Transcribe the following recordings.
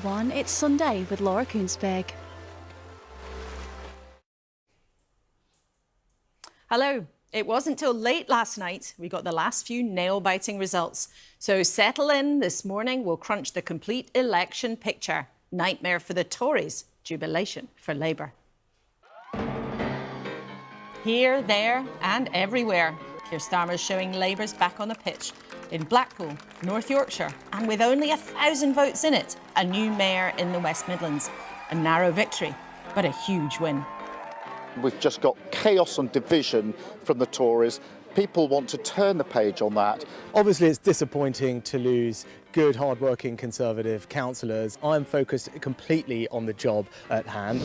It's Sunday with Laura Kuenssberg. Hello. It wasn't till late last night we got the last few nail-biting results. So settle in. This morning we'll crunch the complete election picture. Nightmare for the Tories, jubilation for Labour. Here, there and everywhere, Keir Starmer's showing Labour's back on the pitch. In Blackpool, North Yorkshire, and with only 1,000 votes in it, a new mayor in the West Midlands. A narrow victory, but a huge win. We've just got chaos and division from the Tories. People want to turn the page on that. Obviously, it's disappointing to lose good, hard-working Conservative councillors. I'm focused completely on the job at hand.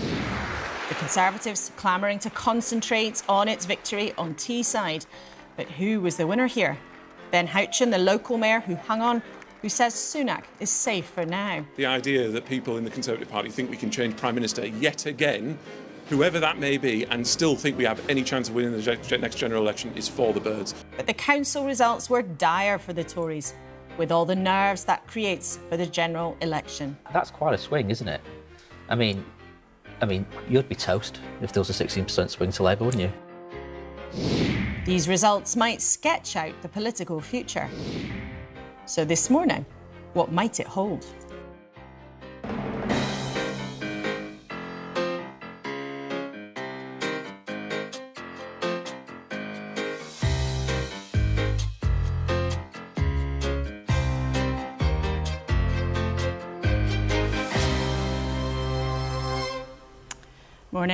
The Conservatives clamouring to concentrate on its victory on Teesside. But who was the winner here? Ben Houchen, the local mayor who hung on, who says Sunak is safe for now. The idea that people in the Conservative Party think we can change Prime Minister yet again, whoever that may be, and still think we have any chance of winning the next general election is for the birds. But the council results were dire for the Tories, with all the nerves that creates for the general election. That's quite a swing, isn't it? I mean, you'd be toast if there was a 16% swing to Labour, wouldn't you? These results might sketch out the political future. So this morning, what might it hold?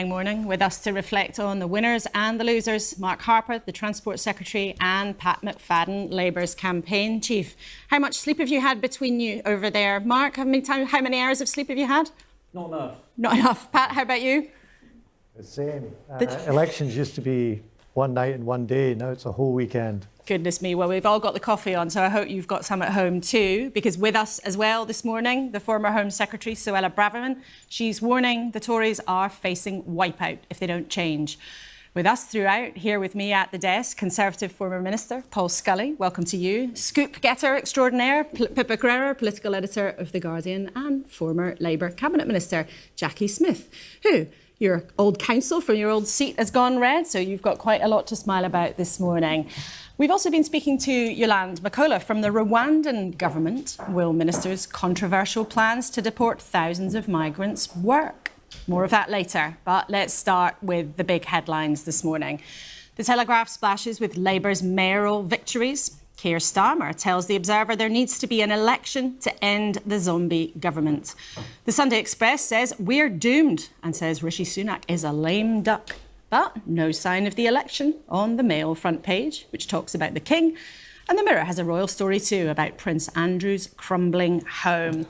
Morning. With us to reflect on the winners and the losers, Mark Harper, the Transport Secretary, and Pat McFadden, Labour's campaign chief. How much sleep have you had between you over there? Mark, how many hours of sleep have you had? Not enough. Not enough. Pat, how about you? The same. Elections used to be one night and one day. Now it's a whole weekend. Goodness me. Well, we've all got the coffee on, so I hope you've got some at home too, because with us as well this morning, the former Home Secretary, Suella Braverman. She's warning the Tories are facing wipeout if they don't change. With us throughout, here with me at the desk, Conservative former Minister Paul Scully. Welcome to you. Scoop getter extraordinaire, Pippa Crerar, political editor of The Guardian, and former Labour Cabinet Minister Jackie Smith, who your old council from your old seat has gone red, so you've got quite a lot to smile about this morning. We've also been speaking to Yolande Makola from the Rwandan government. Will ministers' controversial plans to deport thousands of migrants work? More of that later, but let's start with the big headlines this morning. The Telegraph splashes with Labour's mayoral victories. Keir Starmer tells The Observer there needs to be an election to end the zombie government. The Sunday Express says we're doomed and says Rishi Sunak is a lame duck. But no sign of the election on the Mail front page, which talks about the King. And the Mirror has a royal story too about Prince Andrew's crumbling home.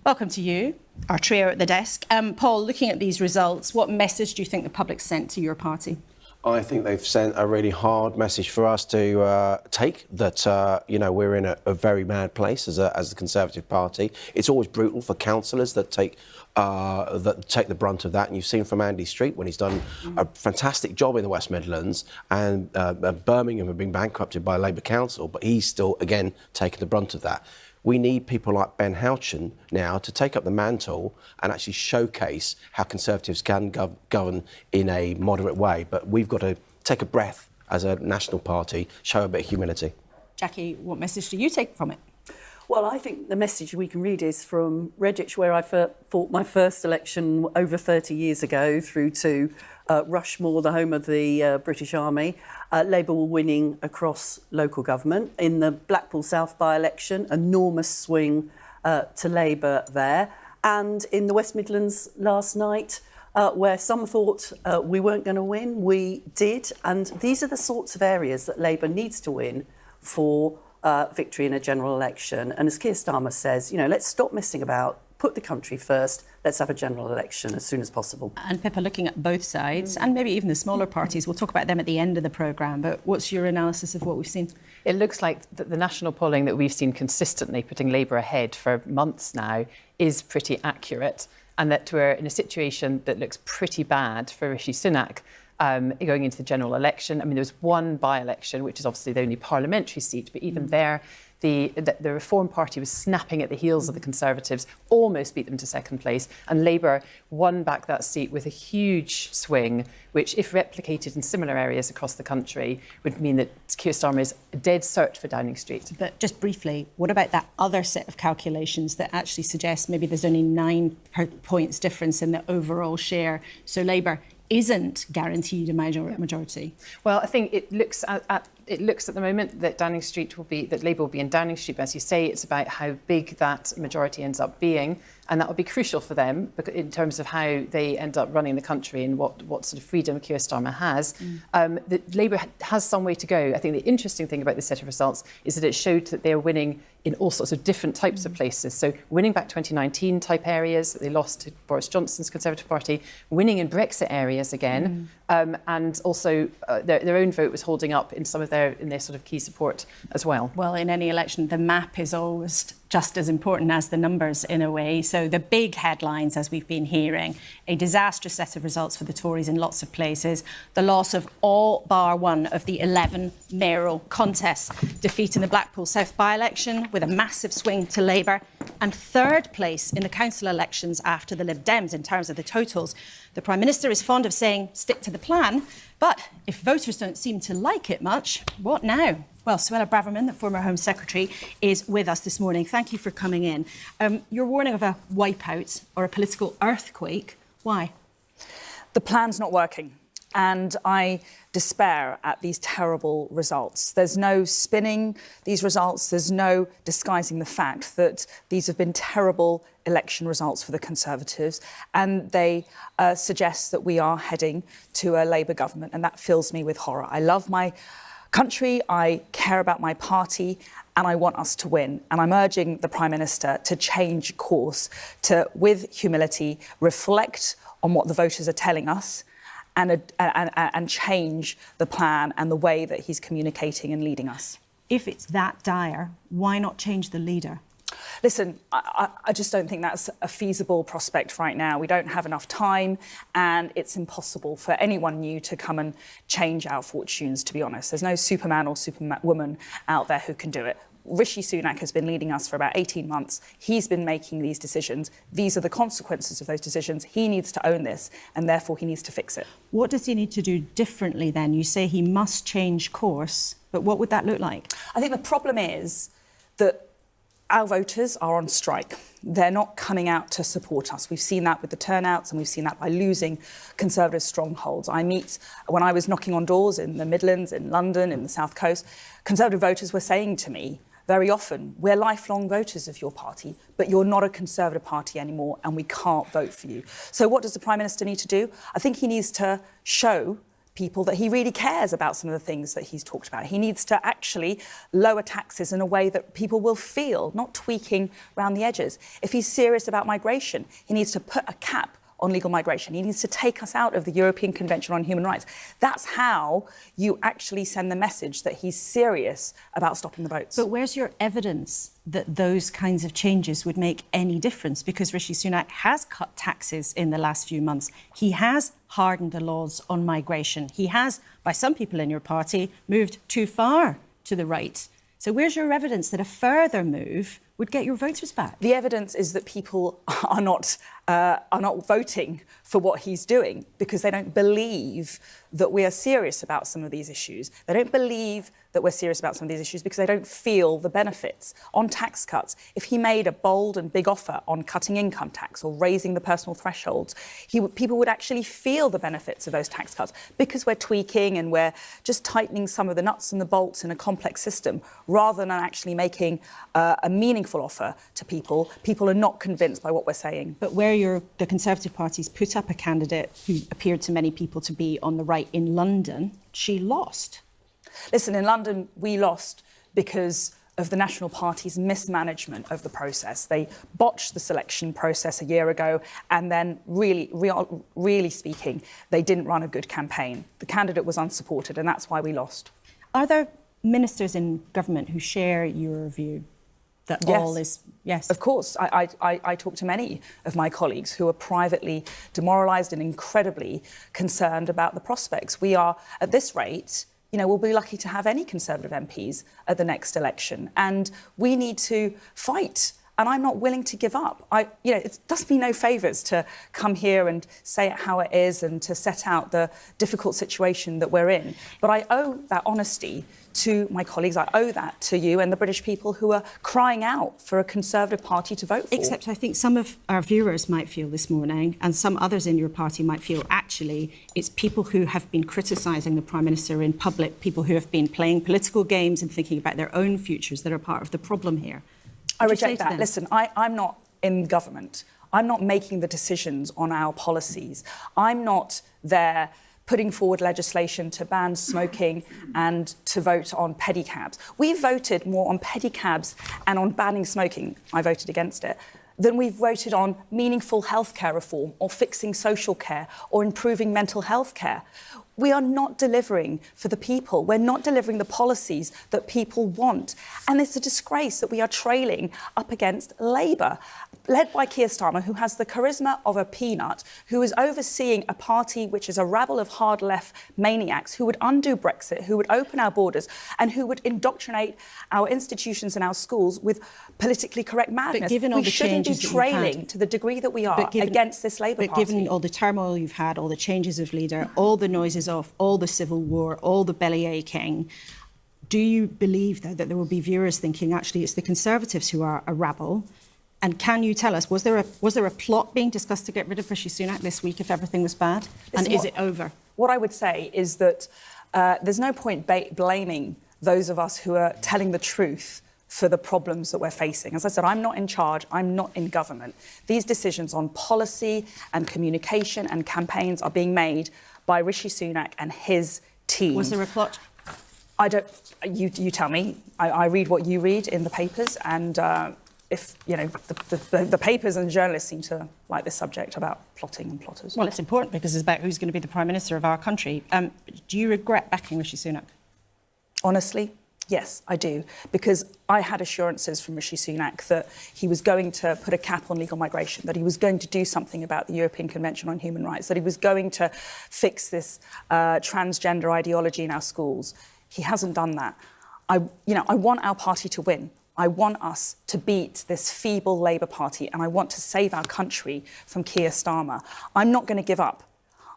Welcome to you, our trio at the desk. Paul, looking at these results, what message do you think the public sent to your party? I think they've sent a really hard message for us to take, that, we're in a very bad place as the Conservative Party. It's always brutal for councillors that take the brunt of that. And you've seen from Andy Street when he's done a fantastic job in the West Midlands, and Birmingham have been bankrupted by Labour Council, but he's still, again, taking the brunt of that. We need people like Ben Houchen now to take up the mantle and actually showcase how Conservatives can govern in a moderate way. But we've got to take a breath as a national party, show a bit of humility. Jackie, what message do you take from it? Well, I think the message we can read is from Redditch, where I fought my first election over 30 years ago, through to Rushmore, the home of the British Army. Labour were winning across local government. In the Blackpool South by-election, enormous swing to Labour there. And in the West Midlands last night, where some thought we weren't going to win, we did. And these are the sorts of areas that Labour needs to win for victory in a general election. And as Keir Starmer says, let's stop messing about, put the country first, let's have a general election as soon as possible. And Pippa, looking at both sides, and maybe even the smaller parties, we'll talk about them at the end of the programme, but what's your analysis of what we've seen? It looks like the national polling that we've seen consistently putting Labour ahead for months now is pretty accurate, and that we're in a situation that looks pretty bad for Rishi Sunak. Going into the general election. I mean, there was one by-election, which is obviously the only parliamentary seat, but even there, the Reform Party was snapping at the heels of the Conservatives, almost beat them to second place, and Labour won back that seat with a huge swing, which, if replicated in similar areas across the country, would mean that Keir Starmer is a dead cert for Downing Street. But just briefly, what about that other set of calculations that actually suggest maybe there's only 9 points difference in the overall share, so Labour isn't guaranteed a majority? Well, I think it looks at the moment that Labour will be in Downing Street. But as you say, it's about how big that majority ends up being, and that will be crucial for them in terms of how they end up running the country and what sort of freedom Keir Starmer has. Labour has some way to go. I think the interesting thing about this set of results is that it showed that they are winning in all sorts of different types of places. So winning back 2019 type areas that they lost to Boris Johnson's Conservative Party, winning in Brexit areas again, and also their own vote was holding up in some of their sort of key support as well. Well, in any election, the map is always just as important as the numbers in a way. So the big headlines, as we've been hearing, a disastrous set of results for the Tories in lots of places, the loss of all bar one of the 11 mayoral contests, defeat in the Blackpool South by-election with a massive swing to Labour, and third place in the council elections after the Lib Dems in terms of the totals. The Prime Minister is fond of saying, stick to the plan, but if voters don't seem to like it much, what now? Well, Suella Braverman, the former Home Secretary, is with us this morning. Thank you for coming in. You're warning of a wipeout or a political earthquake. Why? The plan's not working, and I despair at these terrible results. There's no spinning these results. There's no disguising the fact that these have been terrible election results for the Conservatives, and they suggest that we are heading to a Labour government, and that fills me with horror. I love my country, I care about my party, and I want us to win. And I'm urging the Prime Minister to change course, to, with humility, reflect on what the voters are telling us, and change the plan and the way that he's communicating and leading us. If it's that dire, why not change the leader? Listen, I just don't think that's a feasible prospect right now. We don't have enough time, and it's impossible for anyone new to come and change our fortunes, to be honest. There's no Superman or Superwoman out there who can do it. Rishi Sunak has been leading us for about 18 months. He's been making these decisions. These are the consequences of those decisions. He needs to own this, and therefore he needs to fix it. What does he need to do differently then? You say he must change course, but what would that look like? I think the problem is that our voters are on strike. They're not coming out to support us. We've seen that with the turnouts, and we've seen that by losing Conservative strongholds. When I was knocking on doors in the Midlands, in London, in the South Coast, Conservative voters were saying to me very often, we're lifelong voters of your party, but you're not a Conservative party anymore, and we can't vote for you. So what does the Prime Minister need to do? I think he needs to show people that he really cares about some of the things that he's talked about. He needs to actually lower taxes in a way that people will feel, not tweaking around the edges. If he's serious about migration, he needs to put a cap on legal migration. He needs to take us out of the European Convention on Human Rights. That's how you actually send the message that he's serious about stopping the votes. But where's your evidence that those kinds of changes would make any difference? Because Rishi Sunak has cut taxes in the last few months. He has hardened the laws on migration. He has, by some people in your party, moved too far to the right. So where's your evidence that a further move would get your voters back? The evidence is that people are not voting for what he's doing because they don't believe that we are serious about some of these issues. They don't believe that we're serious about some of these issues because they don't feel the benefits. On tax cuts, if he made a bold and big offer on cutting income tax or raising the personal thresholds, people would actually feel the benefits of those tax cuts because we're tweaking and we're just tightening some of the nuts and the bolts in a complex system rather than actually making a meaningful offer to people. People are not convinced by what we're saying. But where the Conservative Party's put up a candidate who appeared to many people to be on the right in London, she lost. Listen, in London, we lost because of the National Party's mismanagement of the process. They botched the selection process a year ago, and then really speaking, they didn't run a good campaign. The candidate was unsupported, and that's why we lost. Are there ministers in government who share your view? That yes. All is, yes. Of course. I talk to many of my colleagues who are privately demoralised and incredibly concerned about the prospects. We are, at this rate, we'll be lucky to have any Conservative MPs at the next election. And we need to fight. And I'm not willing to give up. It does me no favours to come here and say it how it is and to set out the difficult situation that we're in. But I owe that honesty to my colleagues. I owe that to you and the British people who are crying out for a Conservative party to vote for. Except I think some of our viewers might feel this morning, and some others in your party might feel, actually, it's people who have been criticising the Prime Minister in public, people who have been playing political games and thinking about their own futures that are part of the problem here. I reject that. Listen, I'm not in government. I'm not making the decisions on our policies. I'm not there putting forward legislation to ban smoking and to vote on pedicabs. We voted more on pedicabs and on banning smoking, I voted against it, than we've voted on meaningful healthcare reform or fixing social care or improving mental health care. We are not delivering for the people. We're not delivering the policies that people want. And it's a disgrace that we are trailing up against Labour, led by Keir Starmer, who has the charisma of a peanut, who is overseeing a party which is a rabble of hard left maniacs who would undo Brexit, who would open our borders, and who would indoctrinate our institutions and our schools with politically correct madness. But given all the changes we shouldn't be trailing to the degree that we are against this Labour Party. But given all the turmoil you've had, all the changes of leader, all the noises of all the civil war, all the belly aching, do you believe, though, that there will be viewers thinking, actually, it's the Conservatives who are a rabble? And can you tell us, was there a plot being discussed to get rid of Rishi Sunak this week if everything was bad? And is it over? What I would say is that there's no point blaming those of us who are telling the truth for the problems that we're facing. As I said, I'm not in charge, I'm not in government. These decisions on policy and communication and campaigns are being made by Rishi Sunak and his team. Was there a plot? I don't. You tell me. I read what you read in the papers, and if the papers and journalists seem to like this subject about plotting and plotters. Well, it's important because it's about who's going to be the Prime Minister of our country. Do you regret backing Rishi Sunak? Honestly, yes, I do, because I had assurances from Rishi Sunak that he was going to put a cap on legal migration, that he was going to do something about the European Convention on Human Rights, that he was going to fix this transgender ideology in our schools. He hasn't done that. I want our party to win. I want us to beat this feeble Labour Party, and I want to save our country from Keir Starmer. I'm not going to give up.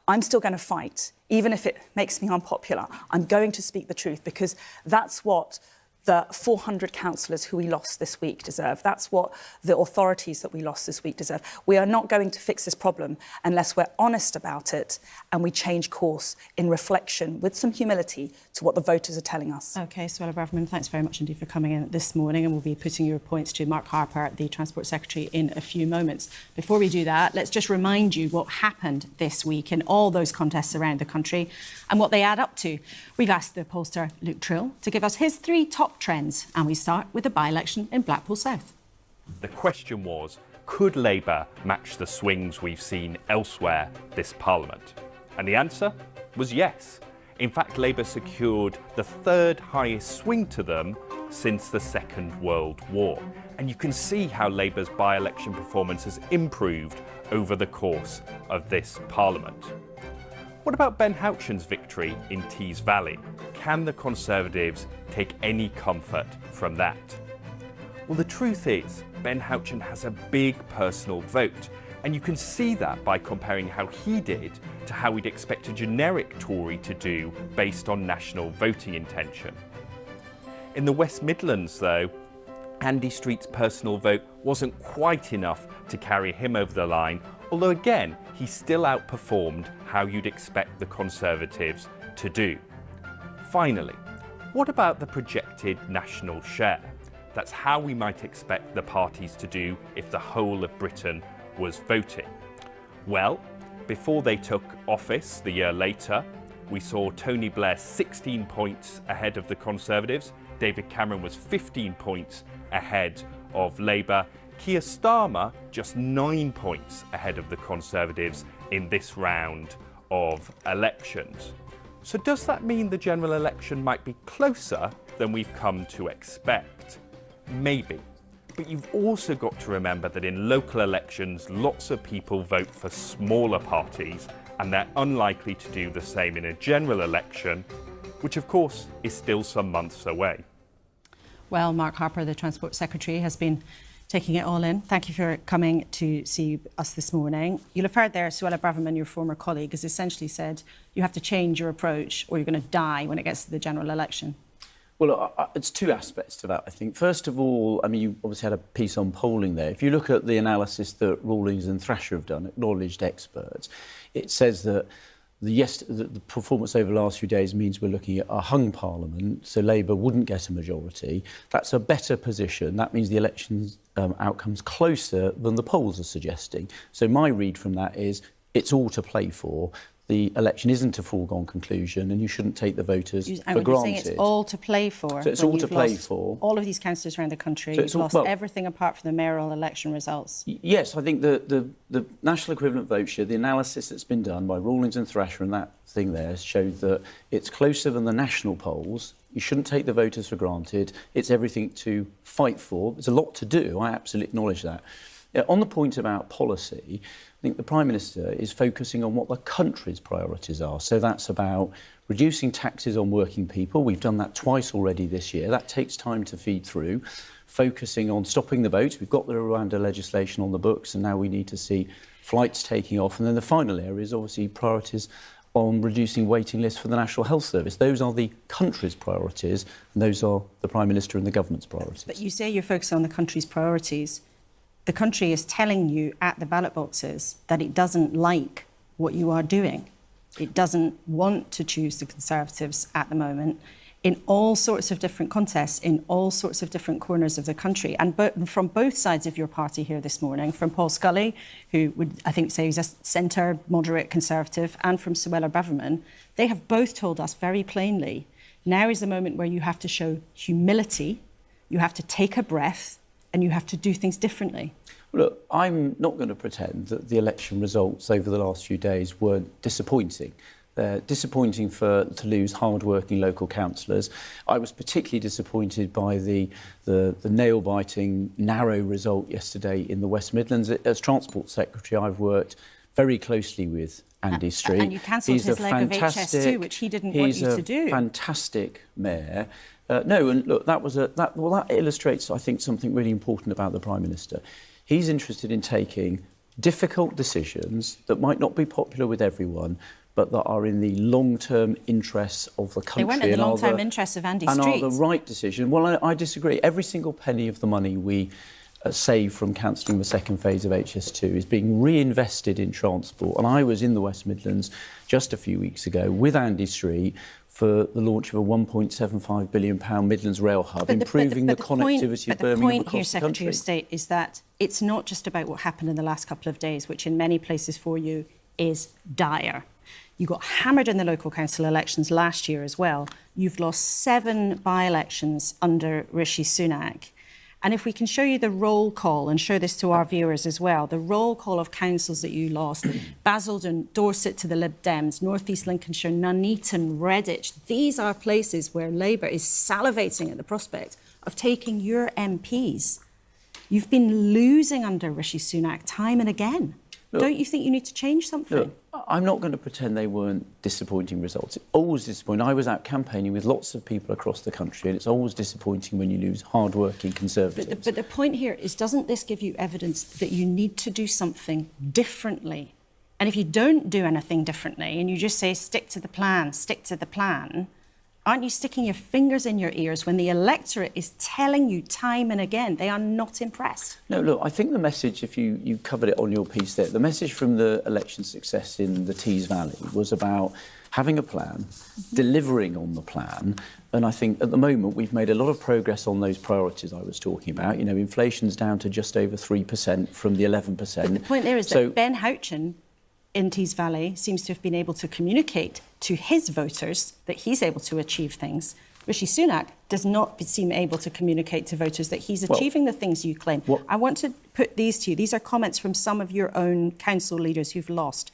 I'm still going to fight, even if it makes me unpopular. I'm going to speak the truth, because that's what the 400 councillors who we lost this week deserve. That's what the authorities that we lost this week deserve. We are not going to fix this problem unless we're honest about it and we change course in reflection with some humility to what the voters are telling us. OK, Suella Braverman, thanks very much indeed for coming in this morning, and we'll be putting your points to Mark Harper, the Transport Secretary, in a few moments. Before we do that, let's just remind you what happened this week in all those contests around the country and what they add up to. We've asked the pollster Luke Trill to give us his 3 top trends, and we start with the by-election in Blackpool South. The question was, could Labour match the swings we've seen elsewhere this Parliament? And the answer was yes. In fact, Labour secured the 3rd highest swing to them since the Second World War. And you can see how Labour's by-election performance has improved over the course of this Parliament. What about Ben Houchen's victory in Tees Valley? Can the Conservatives take any comfort from that? Well, the truth is, Ben Houchen has a big personal vote, and you can see that by comparing how he did to how we'd expect a generic Tory to do based on national voting intention. In the West Midlands, though, Andy Street's personal vote wasn't quite enough to carry him over the line, although again, he still outperformed how you'd expect the Conservatives to do. Finally, what about the projected national share? That's how we might expect the parties to do if the whole of Britain was voting. Well, before they took office the year later, we saw Tony Blair 16 points ahead of the Conservatives, David Cameron was 15 points ahead of Labour, Keir Starmer just 9 points ahead of the Conservatives in this round of elections. So does that mean the general election might be closer than we've come to expect? Maybe. But you've also got to remember that in local elections, lots of people vote for smaller parties, and they're unlikely to do the same in a general election, which of course is still some months away. Well, Mark Harper, the Transport Secretary, has been taking it all in. Thank you for coming to see us this morning. You'll have heard there, Suella Braverman, your former colleague, has essentially said you have to change your approach or you're going to die when it gets to the general election. Well, it's two aspects to that, I think. First of all, I mean, you obviously had a piece on polling there. If you look at the analysis that Rawlings and Thrasher have done, acknowledged experts, it says that the performance over the last few days means we're looking at a hung parliament, so Labour wouldn't get a majority. That's a better position. That means the election's outcome's closer than the polls are suggesting. So my read from that is it's all to play for. The election isn't a foregone conclusion and you shouldn't take the voters for granted. You're saying it's all to play for. So it's all to play for. All of these councillors around the country, So you've lost everything apart from the mayoral election results. Yes, I think the national equivalent vote share, the analysis that's been done by Rawlings and Thrasher and that thing there showed that it's closer than the national polls. You shouldn't take the voters for granted. It's everything to fight for. There's a lot to do. I absolutely acknowledge that. On the point about policy, I think the Prime Minister is focusing on what the country's priorities are. So that's about reducing taxes on working people. We've done that twice already this year. That takes time to feed through. Focusing on stopping the boats. We've got the Rwanda legislation on the books and now we need to see flights taking off. And then the final area is obviously priorities on reducing waiting lists for the National Health Service. Those are the country's priorities and those are the Prime Minister and the government's priorities. But you say you're focused on the country's priorities. The country is telling you at the ballot boxes that it doesn't like what you are doing. It doesn't want to choose the Conservatives at the moment in all sorts of different contests, in all sorts of different corners of the country. And from both sides of your party here this morning, from Paul Scully, who would, I think, say he's a centre, moderate Conservative, and from Suella Braverman, they have both told us very plainly, now is the moment where you have to show humility, you have to take a breath, and you have to do things differently. Look, I'm not going to pretend that the election results over the last few days were disappointing. They're disappointing to lose hard-working local councillors. I was particularly disappointed by the nail-biting, narrow result yesterday in the West Midlands. As Transport Secretary, I've worked very closely with Andy Street. And you cancelled his leg of HS2, which he didn't want you to do. He's a fantastic mayor. No, and look, that illustrates, I think, something really important about the Prime Minister. He's interested in taking difficult decisions that might not be popular with everyone, but that are in the long-term interests of the country. They weren't in the long-term interests of Andy Street. And are the right decision. Well, I disagree. Every single penny of the money we save from cancelling the second phase of HS2 is being reinvested in transport. And I was in the West Midlands just a few weeks ago with Andy Street for the launch of a £1.75 billion Midlands rail hub, improving the connectivity of Birmingham across the country. The point here, Secretary of State, is that it's not just about what happened in the last couple of days, which in many places for you is dire. You got hammered in the local council elections last year as well. You've lost 7 by-elections under Rishi Sunak. And if we can show you the roll call and show this to our viewers as well, the roll call of councils that you lost, Basildon, Dorset to the Lib Dems, North East Lincolnshire, Nuneaton, Redditch, these are places where Labour is salivating at the prospect of taking your MPs. You've been losing under Rishi Sunak time and again. Look, don't you think you need to change something? Look, I'm not going to pretend they weren't disappointing results. It's always disappointing. I was out campaigning with lots of people across the country, and it's always disappointing when you lose hard-working Conservatives. But the point here is, doesn't this give you evidence that you need to do something differently? And if you don't do anything differently, and you just say, stick to the plan, aren't you sticking your fingers in your ears when the electorate is telling you time and again they are not impressed? No, look, I think the message, if you covered it on your piece there, the message from the election success in the Tees Valley was about having a plan, delivering on the plan, and I think at the moment we've made a lot of progress on those priorities I was talking about. You know, inflation's down to just over 3% from the 11%. But the point there is that Ben Houchin in Tees Valley seems to have been able to communicate to his voters that he's able to achieve things. Rishi Sunak does not seem able to communicate to voters that he's achieving the things you claim. I want to put these to you. These are comments from some of your own council leaders who've lost.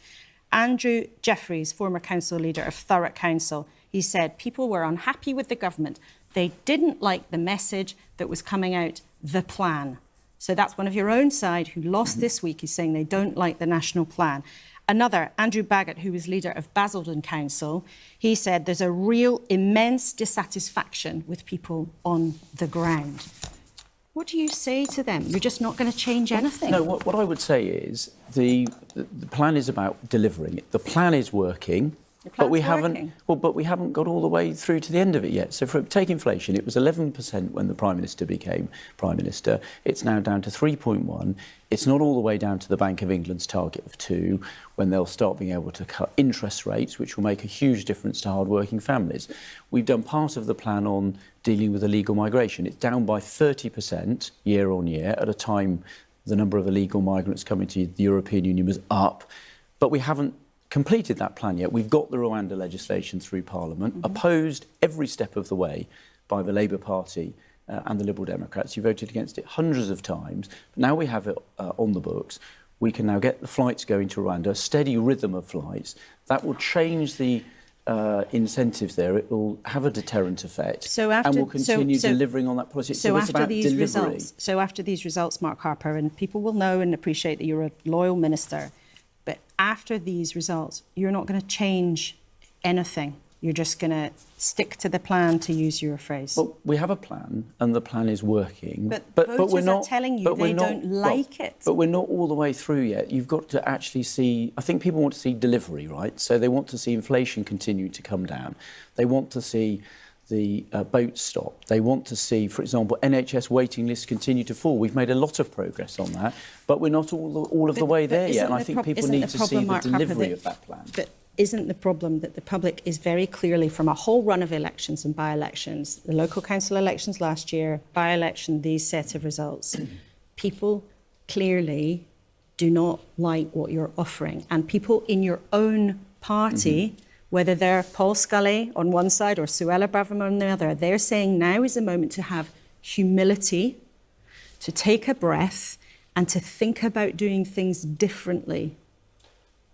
Andrew Jeffreys, former council leader of Thurrock Council, he said people were unhappy with the government. They didn't like the message that was coming out, the plan. So that's one of your own side who lost this week, is saying they don't like the national plan. Another, Andrew Baggott, who was leader of Basildon Council, he said there's a real immense dissatisfaction with people on the ground. What do you say to them? You're just not going to change anything? No, what I would say is the plan is about delivering it. The plan is working. But we haven't. Well, but we haven't got all the way through to the end of it yet. So, take inflation. It was 11% when the Prime Minister became Prime Minister. It's now down to 3.1. It's not all the way down to the Bank of England's target of 2, when they'll start being able to cut interest rates, which will make a huge difference to hard-working families. We've done part of the plan on dealing with illegal migration. It's down by 30% year on year. At a time, the number of illegal migrants coming to the European Union was up, but we haven't completed that plan yet. We've got the Rwanda legislation through Parliament, opposed every step of the way by the Labour Party and the Liberal Democrats. You voted against it hundreds of times. But now we have it on the books. We can now get the flights going to Rwanda, a steady rhythm of flights. That will change the incentives there. It will have a deterrent effect, and will continue delivering on that policy. So it's about delivery. So after these results, Mark Harper, and people will know and appreciate that you're a loyal minister, but after these results, you're not going to change anything. You're just going to stick to the plan, to use your phrase. Well, we have a plan, and the plan is working. But voters are telling you they don't like it. But we're not all the way through yet. You've got to actually see... I think people want to see delivery, right? So they want to see inflation continue to come down. They want to see the boats stop. They want to see, for example, NHS waiting lists continue to fall. We've made a lot of progress on that, but we're not all of the way there yet. And I think people need to see the delivery of that plan. But isn't the problem that the public is very clearly, from a whole run of elections and by-elections, the local council elections last year, by-election, these set of results, people clearly do not like what you're offering. And people in your own party, whether they're Paul Scully on one side or Suella Braverman on the other, they're saying now is the moment to have humility, to take a breath, and to think about doing things differently.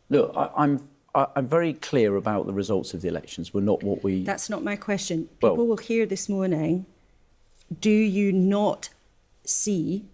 Look, I'm very clear about the results of the elections. We're not what we... That's not my question. People will hear this morning, do you not see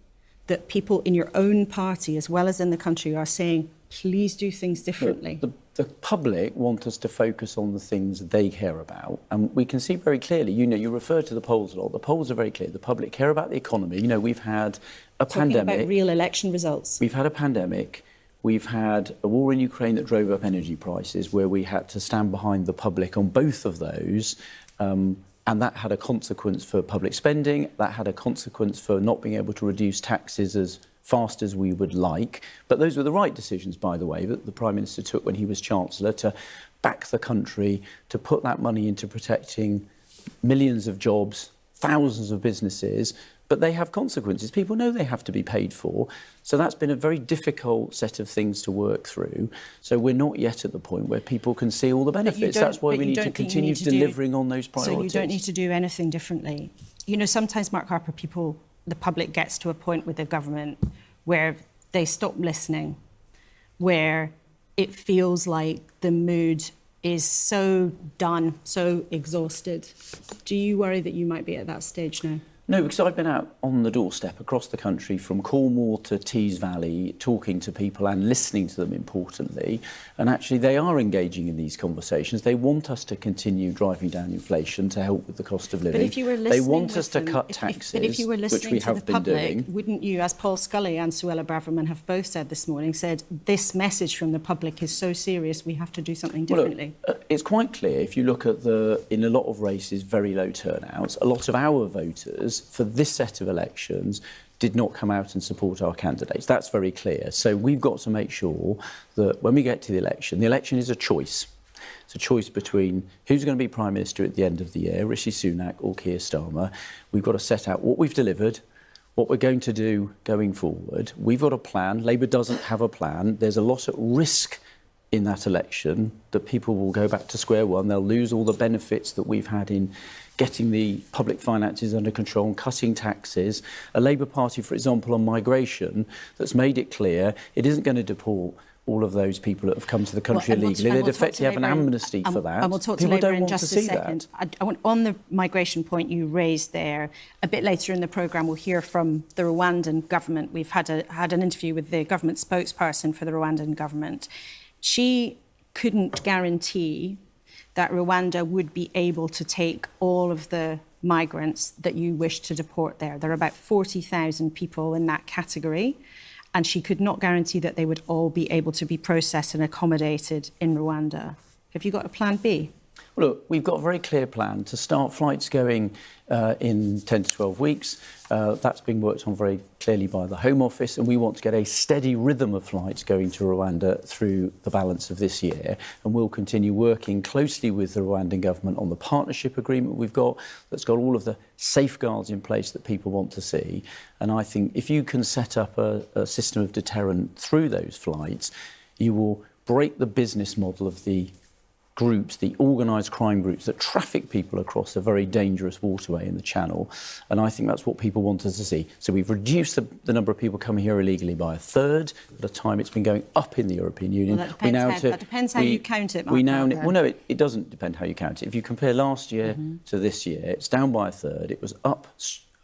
that people in your own party, as well as in the country, are saying, please do things differently? Look, the public want us to focus on the things they care about. And we can see very clearly, you refer to the polls a lot. The polls are very clear. The public care about the economy. We've had a pandemic. Talking about real election results. We've had a pandemic. We've had a war in Ukraine that drove up energy prices, where we had to stand behind the public on both of those. And that had a consequence for public spending. That had a consequence for not being able to reduce taxes as fast as we would like. But those were the right decisions, by the way, that the Prime Minister took when he was Chancellor, to back the country, to put that money into protecting millions of jobs, thousands of businesses. But they have consequences. People know they have to be paid for. So that's been a very difficult set of things to work through. So we're not yet at the point where people can see all the benefits. That's why we need to continue delivering on those priorities. So you don't need to do anything differently. Sometimes, Mark Harper, the public gets to a point with the government where they stop listening, where it feels like the mood is so done, so exhausted. Do you worry that you might be at that stage now? No, because I've been out on the doorstep across the country, from Cornwall to Tees Valley, talking to people and listening to them, importantly. And actually, they are engaging in these conversations. They want us to continue driving down inflation to help with the cost of living. But if you were listening, they want us to cut taxes, but if you were listening which we have been doing. Wouldn't you, as Paul Scully and Suella Braverman have both said this morning, said this message from the public is so serious, we have to do something differently? Well, look, it's quite clear, if you look at in a lot of races, very low turnouts. A lot of our voters for this set of elections did not come out and support our candidates. That's very clear. So we've got to make sure that when we get to the election is a choice. It's a choice between who's going to be Prime Minister at the end of the year, Rishi Sunak or Keir Starmer. We've got to set out what we've delivered, what we're going to do going forward. We've got a plan. Labour doesn't have a plan. There's a lot at risk in that election, that people will go back to square one. They'll lose all the benefits that we've had in getting the public finances under control and cutting taxes. A Labour Party, for example, on migration, that's made it clear it isn't going to deport all of those people that have come to the country illegally. They'd effectively have an amnesty for that. And we'll talk to Labour in just a second. I want, on the migration point you raised there, a bit later in the programme we'll hear from the Rwandan government. We've had an interview with the government spokesperson for the Rwandan government. she couldn't guarantee that Rwanda would be able to take all of the migrants that you wish to deport there. There are about 40,000 people in that category, and she could not guarantee that they would all be able to be processed and accommodated in Rwanda. Have you got a plan B? Well, look, we've got a very clear plan to start flights going in 10 to 12 weeks. That's being worked on very clearly by the Home Office, and we want to get a steady rhythm of flights going to Rwanda through the balance of this year. And we'll continue working closely with the Rwandan government on the partnership agreement we've got that's got all of the safeguards in place that people want to see. And I think if you can set up a system of deterrent through those flights, you will break the business model of the groups, the organised crime groups that traffic people across a very dangerous waterway in the Channel. And I think that's what people want us to see. So we've reduced the number of people coming here illegally by a third at a time it's been going up in the European Union. Well, that depends how you count it, Mark. Well, no, it doesn't depend how you count it. If you compare last year to this year, it's down by a third. It was up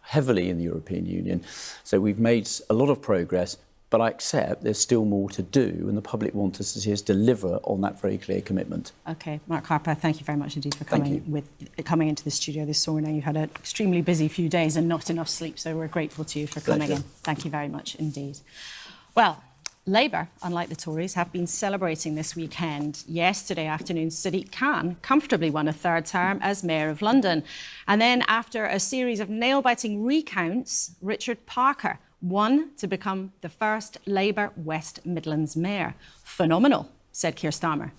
heavily in the European Union. So we've made a lot of progress. But I accept there's still more to do, and the public want us to see us deliver on that very clear commitment. OK, Mark Harper, thank you very much indeed for coming into the studio this morning. You had an extremely busy few days and not enough sleep, so we're grateful to you for coming in. Thank you very much indeed. Well, Labour, unlike the Tories, have been celebrating this weekend. Yesterday afternoon, Sadiq Khan comfortably won a third term as Mayor of London. And then after a series of nail-biting recounts, Richard Parker won to become the first Labour West Midlands Mayor. Phenomenal, said Keir Starmer.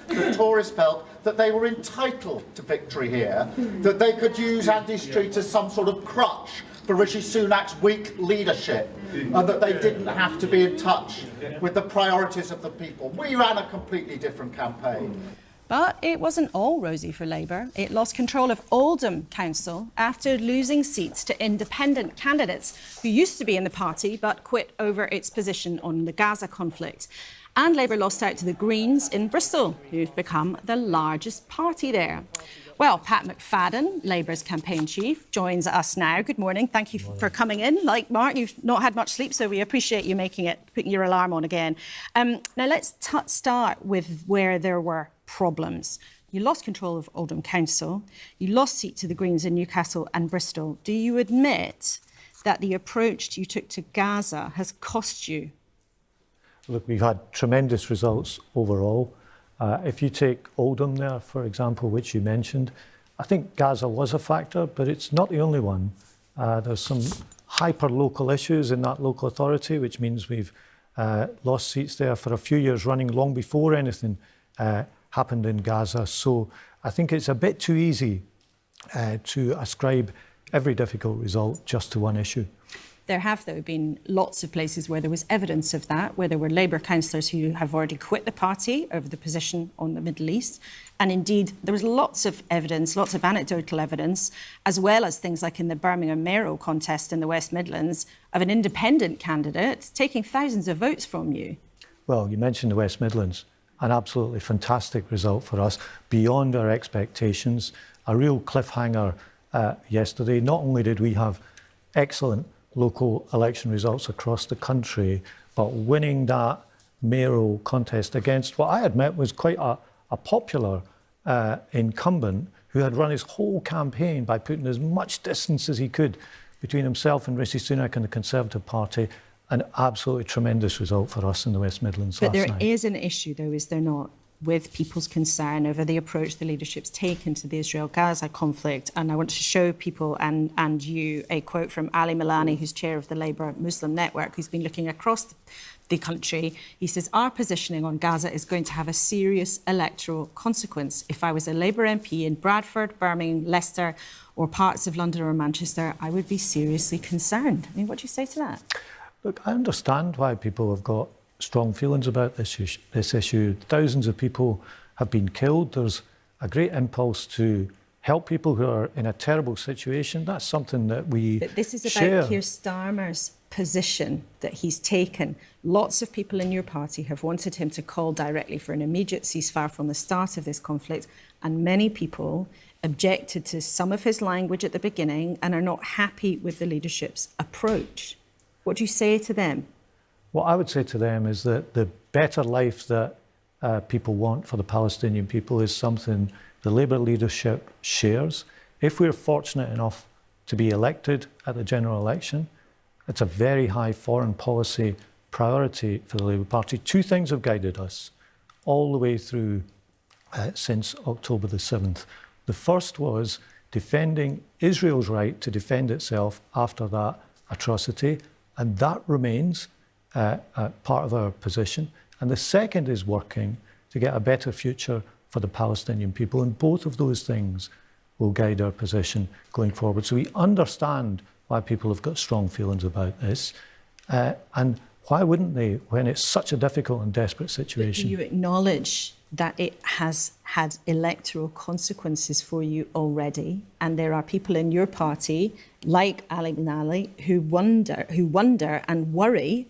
The Tories felt that they were entitled to victory here, that they could use Andy Street as some sort of crutch for Rishi Sunak's weak leadership, and that they didn't have to be in touch with the priorities of the people. We ran a completely different campaign. But it wasn't all rosy for Labour. It lost control of Oldham Council after losing seats to independent candidates who used to be in the party but quit over its position on the Gaza conflict. And Labour lost out to the Greens in Bristol, who've become the largest party there. Well, Pat McFadden, Labour's campaign chief, joins us now. Good morning. Thank you for coming in. Like Mark, you've not had much sleep, so we appreciate you putting your alarm on again. Now, let's start with where there were problems. You lost control of Oldham Council. You lost seat to the Greens in Newcastle and Bristol. Do you admit that the approach you took to Gaza has cost you? Look, we've had tremendous results overall. If you take Oldham there, for example, which you mentioned, I think Gaza was a factor, but it's not the only one. There's some hyper-local issues in that local authority, which means we've lost seats there for a few years running, long before anything happened in Gaza. So I think it's a bit too easy to ascribe every difficult result just to one issue. There have, though, been lots of places where there was evidence of that, where there were Labour councillors who have already quit the party over the position on the Middle East. And indeed, there was lots of evidence, lots of anecdotal evidence, as well as things like in the Birmingham mayoral contest in the West Midlands, of an independent candidate taking thousands of votes from you. Well, you mentioned the West Midlands. An absolutely fantastic result for us, beyond our expectations. A real cliffhanger yesterday. Not only did we have excellent local election results across the country, but winning that mayoral contest against what I admit was quite a popular incumbent who had run his whole campaign by putting as much distance as he could between himself and Rishi Sunak and the Conservative Party. An absolutely tremendous result for us in the West Midlands last night. But there is an issue, though, is there not, with people's concern over the approach the leadership's taken to the Israel-Gaza conflict. And I want to show people and you a quote from Ali Milani, who's chair of the Labour Muslim Network, who's been looking across the country. He says, our positioning on Gaza is going to have a serious electoral consequence. If I was a Labour MP in Bradford, Birmingham, Leicester, or parts of London or Manchester, I would be seriously concerned. I mean, what do you say to that? Look, I understand why people have got strong feelings about this issue. Thousands of people have been killed. There's a great impulse to help people who are in a terrible situation. That's something that we But this is about share. Keir Starmer's position that he's taken. Lots of people in your party have wanted him to call directly for an immediate ceasefire from the start of this conflict, and many people objected to some of his language at the beginning and are not happy with the leadership's approach. What do you say to them? What I would say to them is that the better life that people want for the Palestinian people is something the Labour leadership shares. If we're fortunate enough to be elected at the general election, it's a very high foreign policy priority for the Labour Party. Two things have guided us all the way through since October the 7th. The first was defending Israel's right to defend itself after that atrocity, and that remains part of our position. And the second is working to get a better future for the Palestinian people, and both of those things will guide our position going forward. So we understand why people have got strong feelings about this, and why wouldn't they when it's such a difficult and desperate situation? But you acknowledge that it has had electoral consequences for you already, and there are people in your party, like Ali Nali, who wonder and worry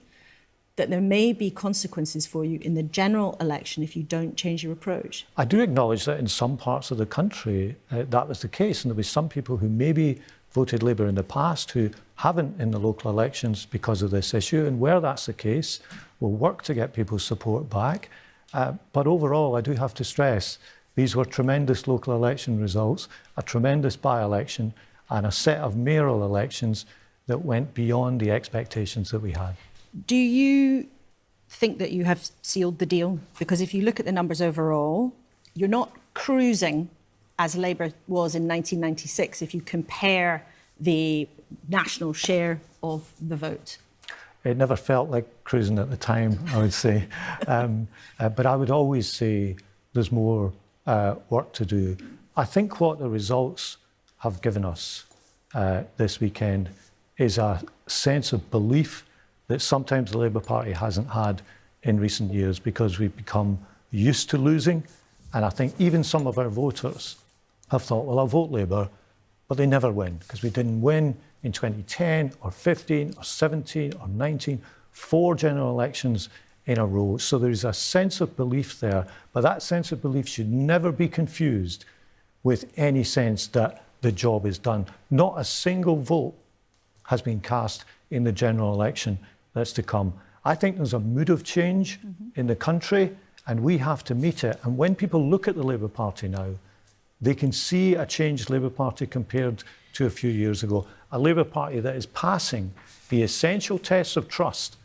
that there may be consequences for you in the general election if you don't change your approach. I do acknowledge that in some parts of the country that was the case, and there were some people who maybe voted Labour in the past who haven't in the local elections because of this issue, and where that's the case, we'll work to get people's support back. But overall, I do have to stress, these were tremendous local election results, a tremendous by-election, and a set of mayoral elections that went beyond the expectations that we had. Do you think that you have sealed the deal? Because if you look at the numbers overall, you're not cruising as Labour was in 1996 if you compare the national share of the vote. It never felt like cruising at the time, I would say. But I would always say there's more work to do. I think what the results have given us this weekend is a sense of belief that sometimes the Labour Party hasn't had in recent years, because we've become used to losing. And I think even some of our voters have thought, well, I'll vote Labour, but they never win, because we didn't win in 2010 or 15 or 17 or 19, 4 general elections in a row. So there's a sense of belief there, but that sense of belief should never be confused with any sense that the job is done. Not a single vote has been cast in the general election that's to come. I think there's a mood of change in the country, and we have to meet it. And when people look at the Labour Party now, they can see a changed Labour Party compared to a few years ago. A Labour Party that is passing the essential tests of trust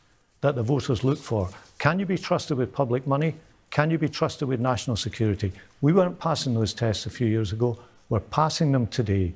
that the voters look for. Can you be trusted with public money? Can you be trusted with national security? We weren't passing those tests a few years ago. We're passing them today.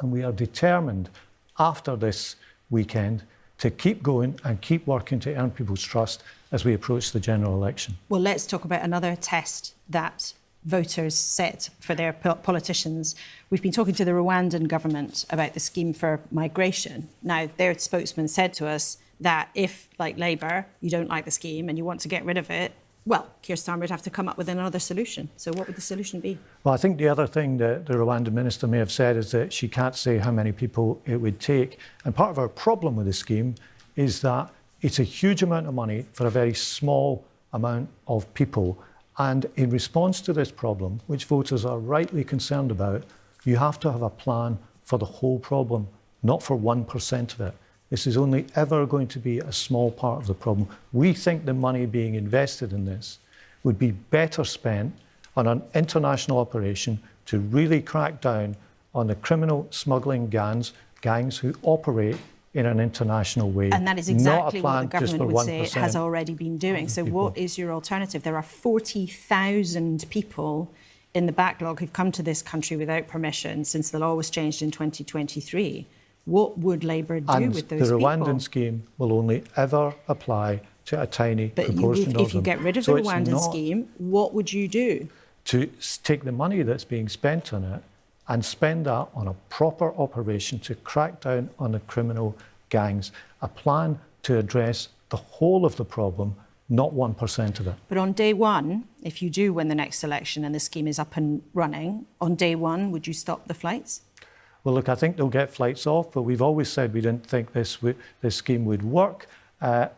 And we are determined after this weekend to keep going and keep working to earn people's trust as we approach the general election. Well, let's talk about another test that voters set for their politicians. We've been talking to the Rwandan government about the scheme for migration. Now, their spokesman said to us that if, like Labour, you don't like the scheme and you want to get rid of it, well, Keir Starmer would have to come up with another solution. So what would the solution be? Well, I think the other thing that the Rwandan minister may have said is that she can't say how many people it would take. And part of our problem with the scheme is that it's a huge amount of money for a very small amount of people. And in response to this problem, which voters are rightly concerned about, you have to have a plan for the whole problem, not for 1% of it. This is only ever going to be a small part of the problem. We think the money being invested in this would be better spent on an international operation to really crack down on the criminal smuggling gangs who operate in an international way. And that is exactly what the government would say it has already been doing. So what is your alternative? There are 40,000 people in the backlog who've come to this country without permission since the law was changed in 2023. What would Labour do with those people? The Rwandan scheme will only ever apply to a tiny proportion of them. If you get rid of the Rwandan scheme, what would you do? To take the money that's being spent on it and spend that on a proper operation to crack down on the criminal gangs. A plan to address the whole of the problem, not 1% of it. But on day one, if you do win the next election and the scheme is up and running, on day one, would you stop the flights? Well, look, I think they'll get flights off, but we've always said we didn't think this scheme would work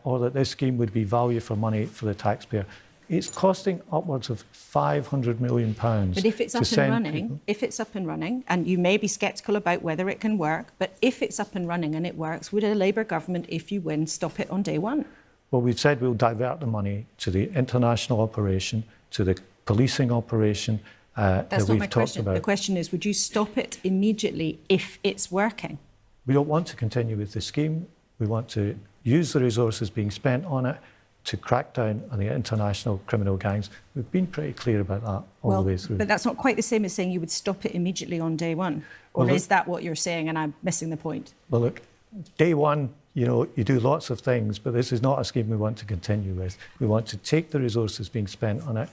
or that this scheme would be value for money for the taxpayer. It's costing upwards of £500 million. But if it's up and running, and you may be sceptical about whether it can work, but if it's up and running and it works, would a Labour government, if you win, stop it on day one? Well, we've said we'll divert the money to the international operation, to the policing operation that That's not we've my talked question. about. The question is, would you stop it immediately if it's working? We don't want to continue with the scheme. We want to use the resources being spent on it to crack down on the international criminal gangs. We've been pretty clear about that all the way through. But that's not quite the same as saying you would stop it immediately on day one. Or Well, is that what you're saying and I'm missing the point? Well, look, day one, you know, you do lots of things, but this is not a scheme we want to continue with. We want to take the resources being spent on it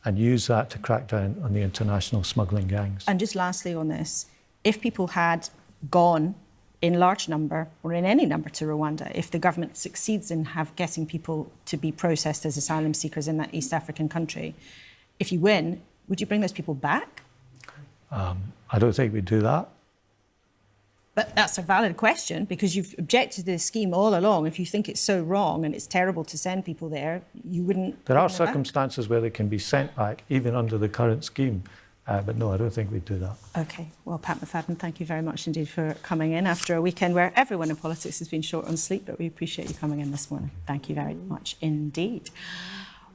and use that to crack down on the international smuggling gangs. And just lastly on this, if people had gone in large number or in any number to Rwanda, if the government succeeds in getting people to be processed as asylum seekers in that East African country, if you win, would you bring those people back? I don't think we'd do that. But that's a valid question because you've objected to this scheme all along. If you think it's so wrong and it's terrible to send people there, you wouldn't... There are bring them back? circumstances where they can be sent back, even under the current scheme. But no, I don't think we'd do that. OK. Well, Pat McFadden, thank you very much indeed for coming in after a weekend where everyone in politics has been short on sleep, but we appreciate you coming in this morning. Thank you very much indeed.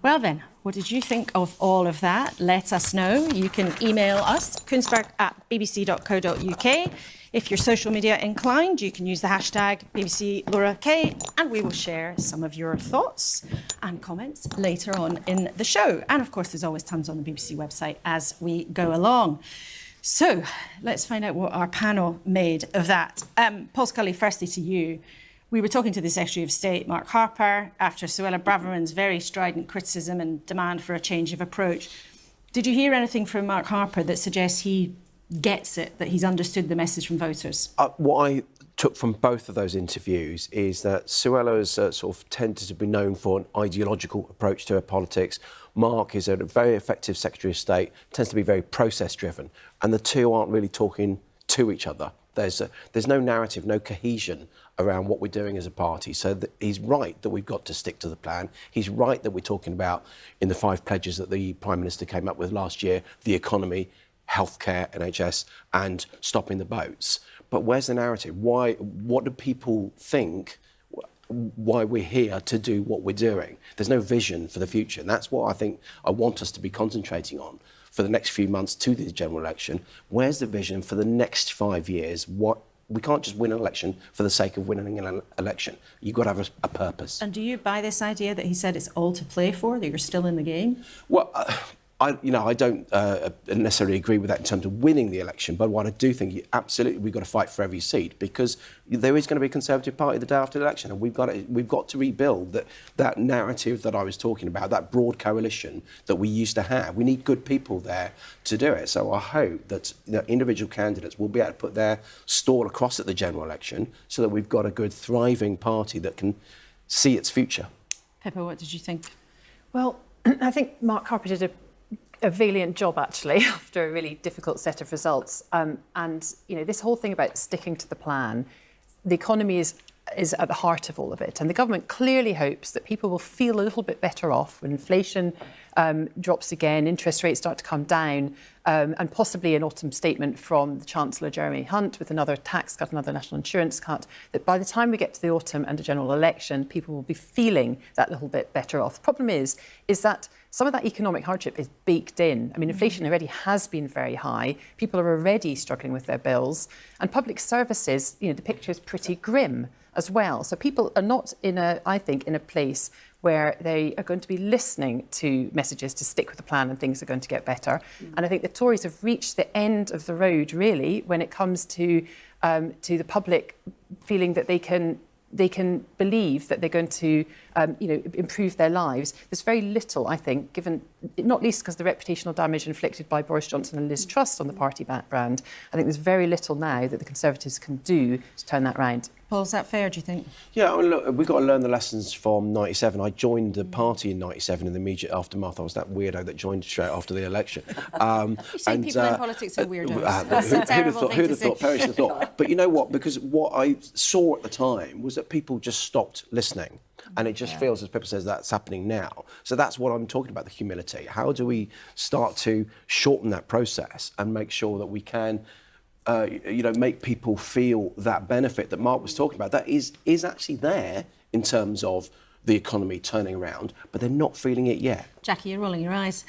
Well then, what did you think of all of that? Let us know. You can email us, kuenssberg@bbc.co.uk. If you're social media inclined, you can use the hashtag #BBCLauraK, and we will share some of your thoughts and comments later on in the show. And of course, there's always tons on the BBC website as we go along. So let's find out what our panel made of that. Paul Scully, firstly to you. We were talking to the Secretary of State, Mark Harper, after Suella Braverman's very strident criticism and demand for a change of approach. Did you hear anything from Mark Harper that suggests he gets it, that he's understood the message from voters? What I took from both of those interviews is that Suella's sort of tended to be known for an ideological approach to her politics. Mark is a very effective Secretary of State, tends to be very process-driven, and the two aren't really talking to each other. There's no narrative, no cohesion around what we're doing as a party. So he's right that we've got to stick to the plan. He's right that we're talking about, in the 5 pledges that the Prime Minister came up with last year, the economy, healthcare, NHS, and stopping the boats. But where's the narrative? What do people think why we're here to do what we're doing? There's no vision for the future. And that's what I want us to be concentrating on for the next few months to the general election. Where's the vision for the next 5 years? We can't just win an election for the sake of winning an election. You've got to have a purpose. And do you buy this idea that he said it's all to play for, that you're still in the game? Well, I don't necessarily agree with that in terms of winning the election, but what I do think, absolutely, we've got to fight for every seat because there is going to be a Conservative Party the day after the election, and we've got to rebuild that narrative that I was talking about, that broad coalition that we used to have. We need good people there to do it. So I hope that individual candidates will be able to put their stall across at the general election so that we've got a good, thriving party that can see its future. Pippa, what did you think? Well, I think Mark Harper did a valiant job, actually, after a really difficult set of results. And, this whole thing about sticking to the plan, the economy is at the heart of all of it. And the government clearly hopes that people will feel a little bit better off when inflation drops again, interest rates start to come down, and possibly an autumn statement from the Chancellor Jeremy Hunt with another tax cut, another national insurance cut, that by the time we get to the autumn and a general election, people will be feeling that little bit better off. The problem is that some of that economic hardship is baked in. I mean, inflation already has been very high. People are already struggling with their bills. And public services, the picture is pretty grim as well. So people are not I think, in a place where they are going to be listening to messages to stick with the plan and things are going to get better. And I think the Tories have reached the end of the road, really, when it comes to the public feeling that they can believe that they're going to, improve their lives. There's very little, I think, given, not least because the reputational damage inflicted by Boris Johnson and Liz Truss on the party brand. I think there's very little now that the Conservatives can do to turn that round. Paul, is that fair, do you think? Yeah, look, we've got to learn the lessons from 97. I joined the party in 97 in the immediate aftermath. I was that weirdo that joined straight after the election. You say people in politics are weirdos. That's a terrible thing to say. Perish the thought. But you know what? Because what I saw at the time was that people just stopped listening. And it just feels, as Pippa says, that's happening now. So that's what I'm talking about, the humility. How do we start to shorten that process and make sure that we can make people feel that benefit that Mark was talking about? That is actually there in terms of the economy turning around, but they're not feeling it yet. Jackie, you're rolling your eyes.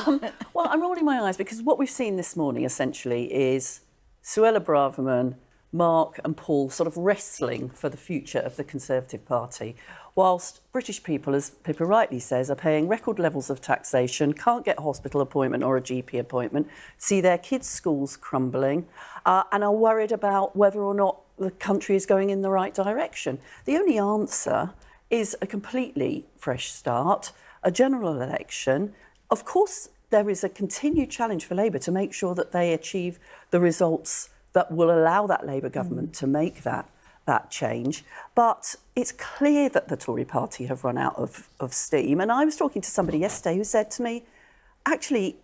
Well, I'm rolling my eyes because what we've seen this morning essentially is Suella Braverman, Mark and Paul sort of wrestling for the future of the Conservative Party, whilst British people, as Pippa rightly says, are paying record levels of taxation, can't get a hospital appointment or a GP appointment, see their kids' schools crumbling, and are worried about whether or not the country is going in the right direction. The only answer is a completely fresh start, a general election. Of course, there is a continued challenge for Labour to make sure that they achieve the results that will allow that Labour government to make that change. But it's clear that the Tory party have run out of steam. And I was talking to somebody yesterday who said to me, actually,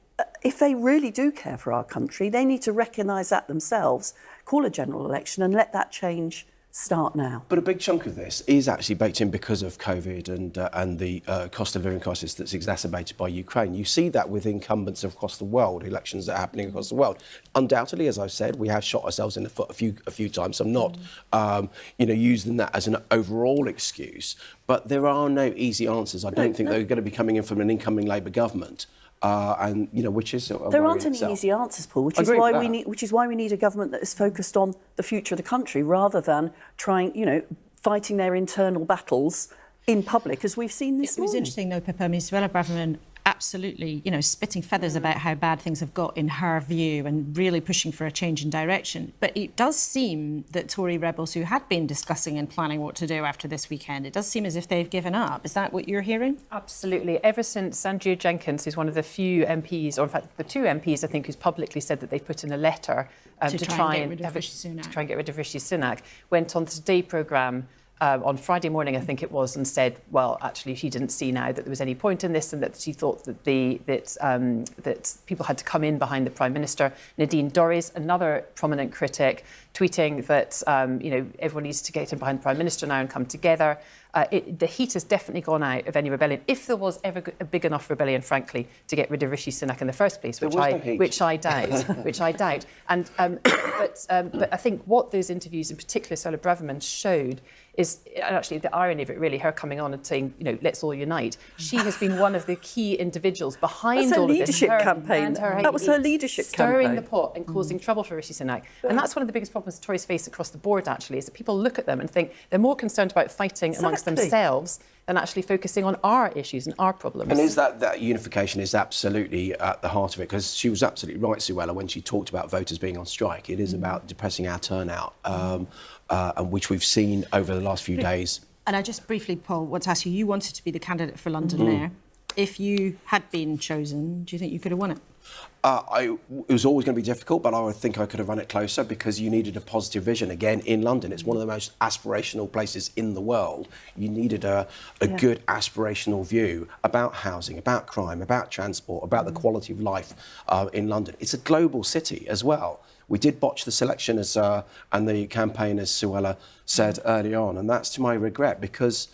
if they really do care for our country, they need to recognise that themselves, call a general election and let that change start now. But a big chunk of this is actually baked in because of COVID and the cost of living crisis that's exacerbated by Ukraine. You see that with incumbents across the world, elections that are happening across the world. Undoubtedly, as I've said, we have shot ourselves in the foot a few times. I'm not, using that as an overall excuse. But there are no easy answers. I don't think they're going to be coming in from an incoming Labour government. Which is there aren't any easy answers, Paul. Which is why we need a government that is focused on the future of the country rather than trying, fighting their internal battles in public, as we've seen this morning. It was interesting, though, Pippa. I mean, Suella Braverman absolutely, spitting feathers about how bad things have got in her view and really pushing for a change in direction. But it does seem that Tory rebels who had been discussing and planning what to do after this weekend, it does seem as if they've given up. Is that what you're hearing? Absolutely. Ever since Andrea Jenkins, who's one of the few MPs, or in fact the two MPs, I think, who's publicly said that they've put in a letter to try and get rid of Rishi Sunak, went on the Today programme on Friday morning, I think it was, and said, well, actually, she didn't see now that there was any point in this, and that she thought that that people had to come in behind the Prime Minister. Nadine Dorries, another prominent critic, tweeting that everyone needs to get in behind the Prime Minister now and come together. The heat has definitely gone out of any rebellion, if there was ever a big enough rebellion, frankly, to get rid of Rishi Sunak in the first place, which I doubt. And but I think what those interviews, in particular Suella Braverman, showed is actually the irony of it, really, her coming on and saying, let's all unite. She has been one of the key individuals behind all of this. That was her leadership campaign. Stirring the pot and causing trouble for Rishi Sunak. And that's one of the biggest problems the Tories face across the board, actually, is that people look at them and think they're more concerned about fighting amongst themselves than actually focusing on our issues and our problems. And is that unification is absolutely at the heart of it, because she was absolutely right, Suella, when she talked about voters being on strike. It is about depressing our turnout, and which we've seen over the last few days. And I just briefly, Paul, want to ask you, you wanted to be the candidate for London Mayor. If you had been chosen, do you think you could have won it? It was always going to be difficult, but I think I could have run it closer, because you needed a positive vision. Again, in London, it's one of the most aspirational places in the world. You needed a good aspirational view about housing, about crime, about transport, about the quality of life in London. It's a global city as well. We did botch the selection and the campaign, as Suella said early on, and that's to my regret, because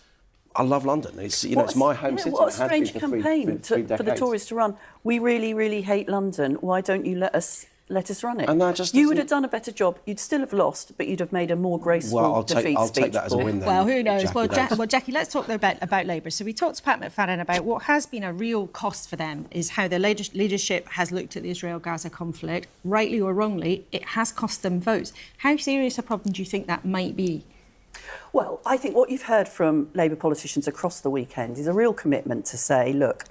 I love London. It's it's my home city. What a strange campaign for the Tories to run. We really, really hate London. Why don't you let us run it? And that just you would have done a better job. You'd still have lost, but you'd have made a more graceful defeat I'll speech. take that as a win then. Well, who knows? Jackie, let's talk about Labour. So we talked to Pat McFadden about what has been a real cost for them, is how their leadership has looked at the Israel-Gaza conflict. Rightly or wrongly, it has cost them votes. How serious a problem do you think that might be? Well, I think what you've heard from Labour politicians across the weekend is a real commitment to say, look,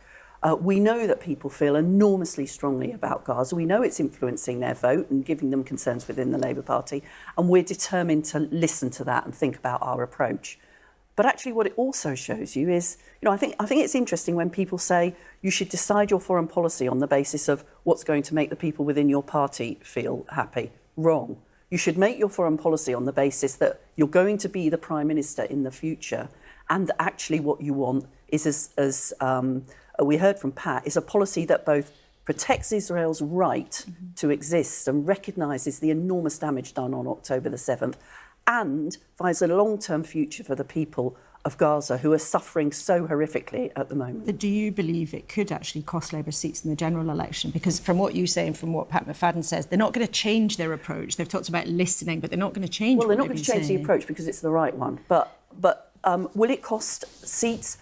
we know that people feel enormously strongly about Gaza. We know it's influencing their vote and giving them concerns within the Labour Party, and we're determined to listen to that and think about our approach. But actually what it also shows you is, I think it's interesting when people say you should decide your foreign policy on the basis of what's going to make the people within your party feel happy. Wrong. You should make your foreign policy on the basis that you're going to be the Prime Minister in the future, and actually what you want is, as we heard from Pat, is a policy that both protects Israel's right to exist and recognises the enormous damage done on October the 7th, and finds a long-term future for the people of Gaza, who are suffering so horrifically at the moment. But do you believe it could actually cost Labour seats in the general election? Because from what you say and from what Pat McFadden says, they're not going to change their approach. They've talked about listening, but they're not going to change. Well, they're not going to change the approach because it's the right one. But Will it cost seats?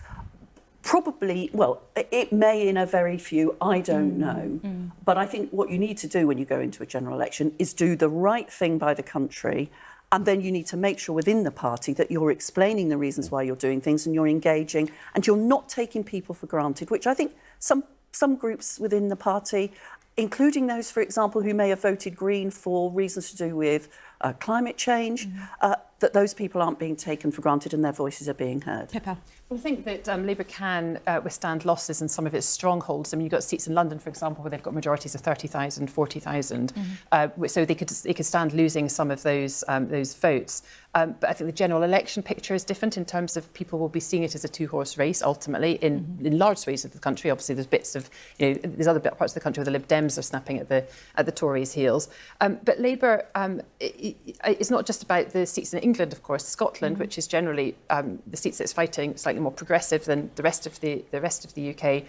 Probably, well, it may in a very few, I don't know. But I think what you need to do when you go into a general election is do the right thing by the country, and then you need to make sure within the party that you're explaining the reasons why you're doing things and you're engaging and you're not taking people for granted, which I think some groups within the party, including those, for example, who may have voted Green for reasons to do with climate change, that those people aren't being taken for granted and their voices are being heard. Pippa. Well, I think that Labour can withstand losses in some of its strongholds. I mean, you've got seats in London, for example, where they've got majorities of 30,000, 40,000. So they could stand losing some of those votes. But I think the general election picture is different in terms of people will be seeing it as a two-horse race, ultimately, in large swathes of the country. Obviously, there's bits of, there's other parts of the country where the Lib Dems are snapping at the Tories' heels. But Labour, it's not just about the seats in England, of course. Scotland, which is generally the seats that it's fighting, slightly more progressive than the rest of the UK.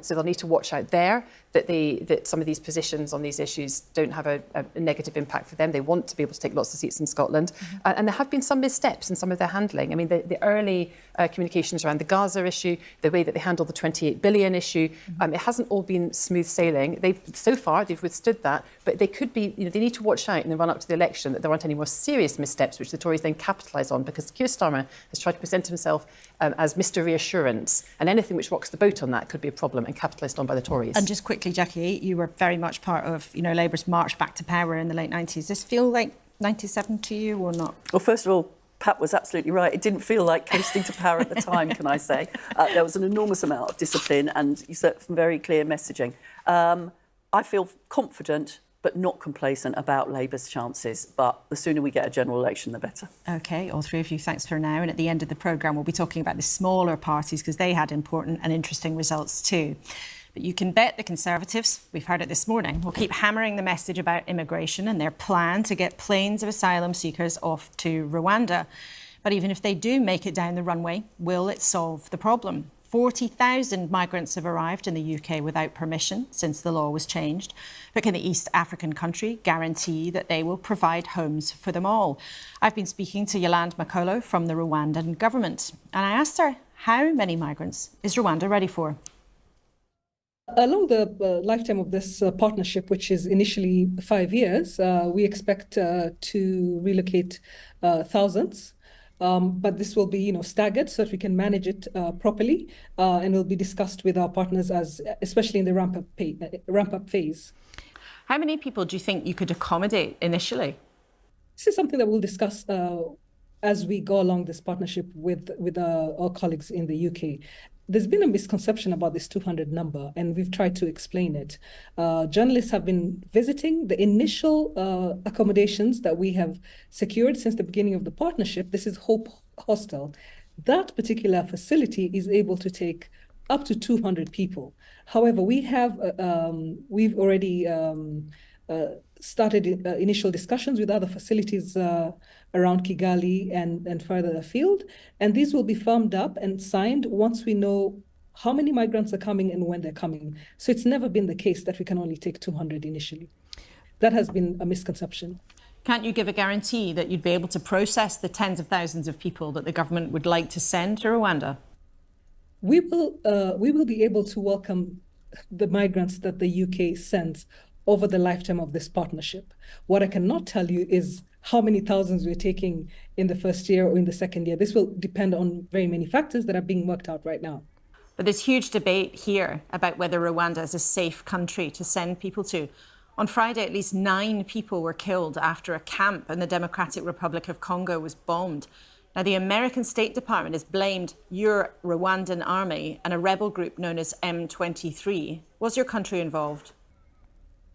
So they'll need to watch out there that some of these positions on these issues don't have a negative impact for them. They want to be able to take lots of seats in Scotland. And there have been some missteps in some of their handling. I mean, the early communications around the Gaza issue, the way that they handled the 28 billion issue, it hasn't all been smooth sailing. So far, they've withstood that, but they could be, they need to watch out in the run-up to the election that there aren't any more serious missteps, which the Tories then capitalise on, because Keir Starmer has tried to present himself as Mr Reassurance, and anything which rocks the boat on that could be a problem and capitalised on by the Tories. And just quickly, Jackie, you were very much part of, Labour's march back to power in the late 90s. Does this feel like 97 to you or not? Well, first of all, Pat was absolutely right. It didn't feel like coasting to power at the time, can I say. There was an enormous amount of discipline and some very clear messaging. I feel confident but not complacent about Labour's chances. But the sooner we get a general election, the better. OK, all three of you, thanks for now. And at the end of the programme, we'll be talking about the smaller parties because they had important and interesting results too. But you can bet the Conservatives, we've heard it this morning, will keep hammering the message about immigration and their plan to get planes of asylum seekers off to Rwanda. But even if they do make it down the runway, will it solve the problem? 40,000 migrants have arrived in the UK without permission since the law was changed. But can the East African country guarantee that they will provide homes for them all? I've been speaking to Yolande Makolo from the Rwandan government, and I asked her, how many migrants is Rwanda ready for? Along the lifetime of this partnership, which is initially 5 years, we expect to relocate thousands. But this will be, staggered so that we can manage it properly, and will be discussed with our partners, especially in the ramp-up phase. How many people do you think you could accommodate initially? This is something that we'll discuss as we go along this partnership with our colleagues in the UK. There's been a misconception about this 200 number, and we've tried to explain it. Journalists have been visiting the initial accommodations that we have secured since the beginning of the partnership. This is Hope Hostel. That particular facility is able to take up to 200 people. However, we've already started initial discussions with other facilities around Kigali and further afield, and these will be firmed up and signed once we know how many migrants are coming and when they're coming. So it's never been the case that we can only take 200 initially. That has been a misconception. Can't you give a guarantee that you'd be able to process the tens of thousands of people that the government would like to send to Rwanda? We will be able to welcome the migrants that the UK sends over the lifetime of this partnership. What I cannot tell you is how many thousands we're taking in the first year or in the second year. This will depend on very many factors that are being worked out right now. But there's huge debate here about whether Rwanda is a safe country to send people to. On Friday, at least 9 people were killed after a camp in the Democratic Republic of Congo was bombed. Now, the American State Department has blamed your Rwandan army and a rebel group known as M23. Was your country involved?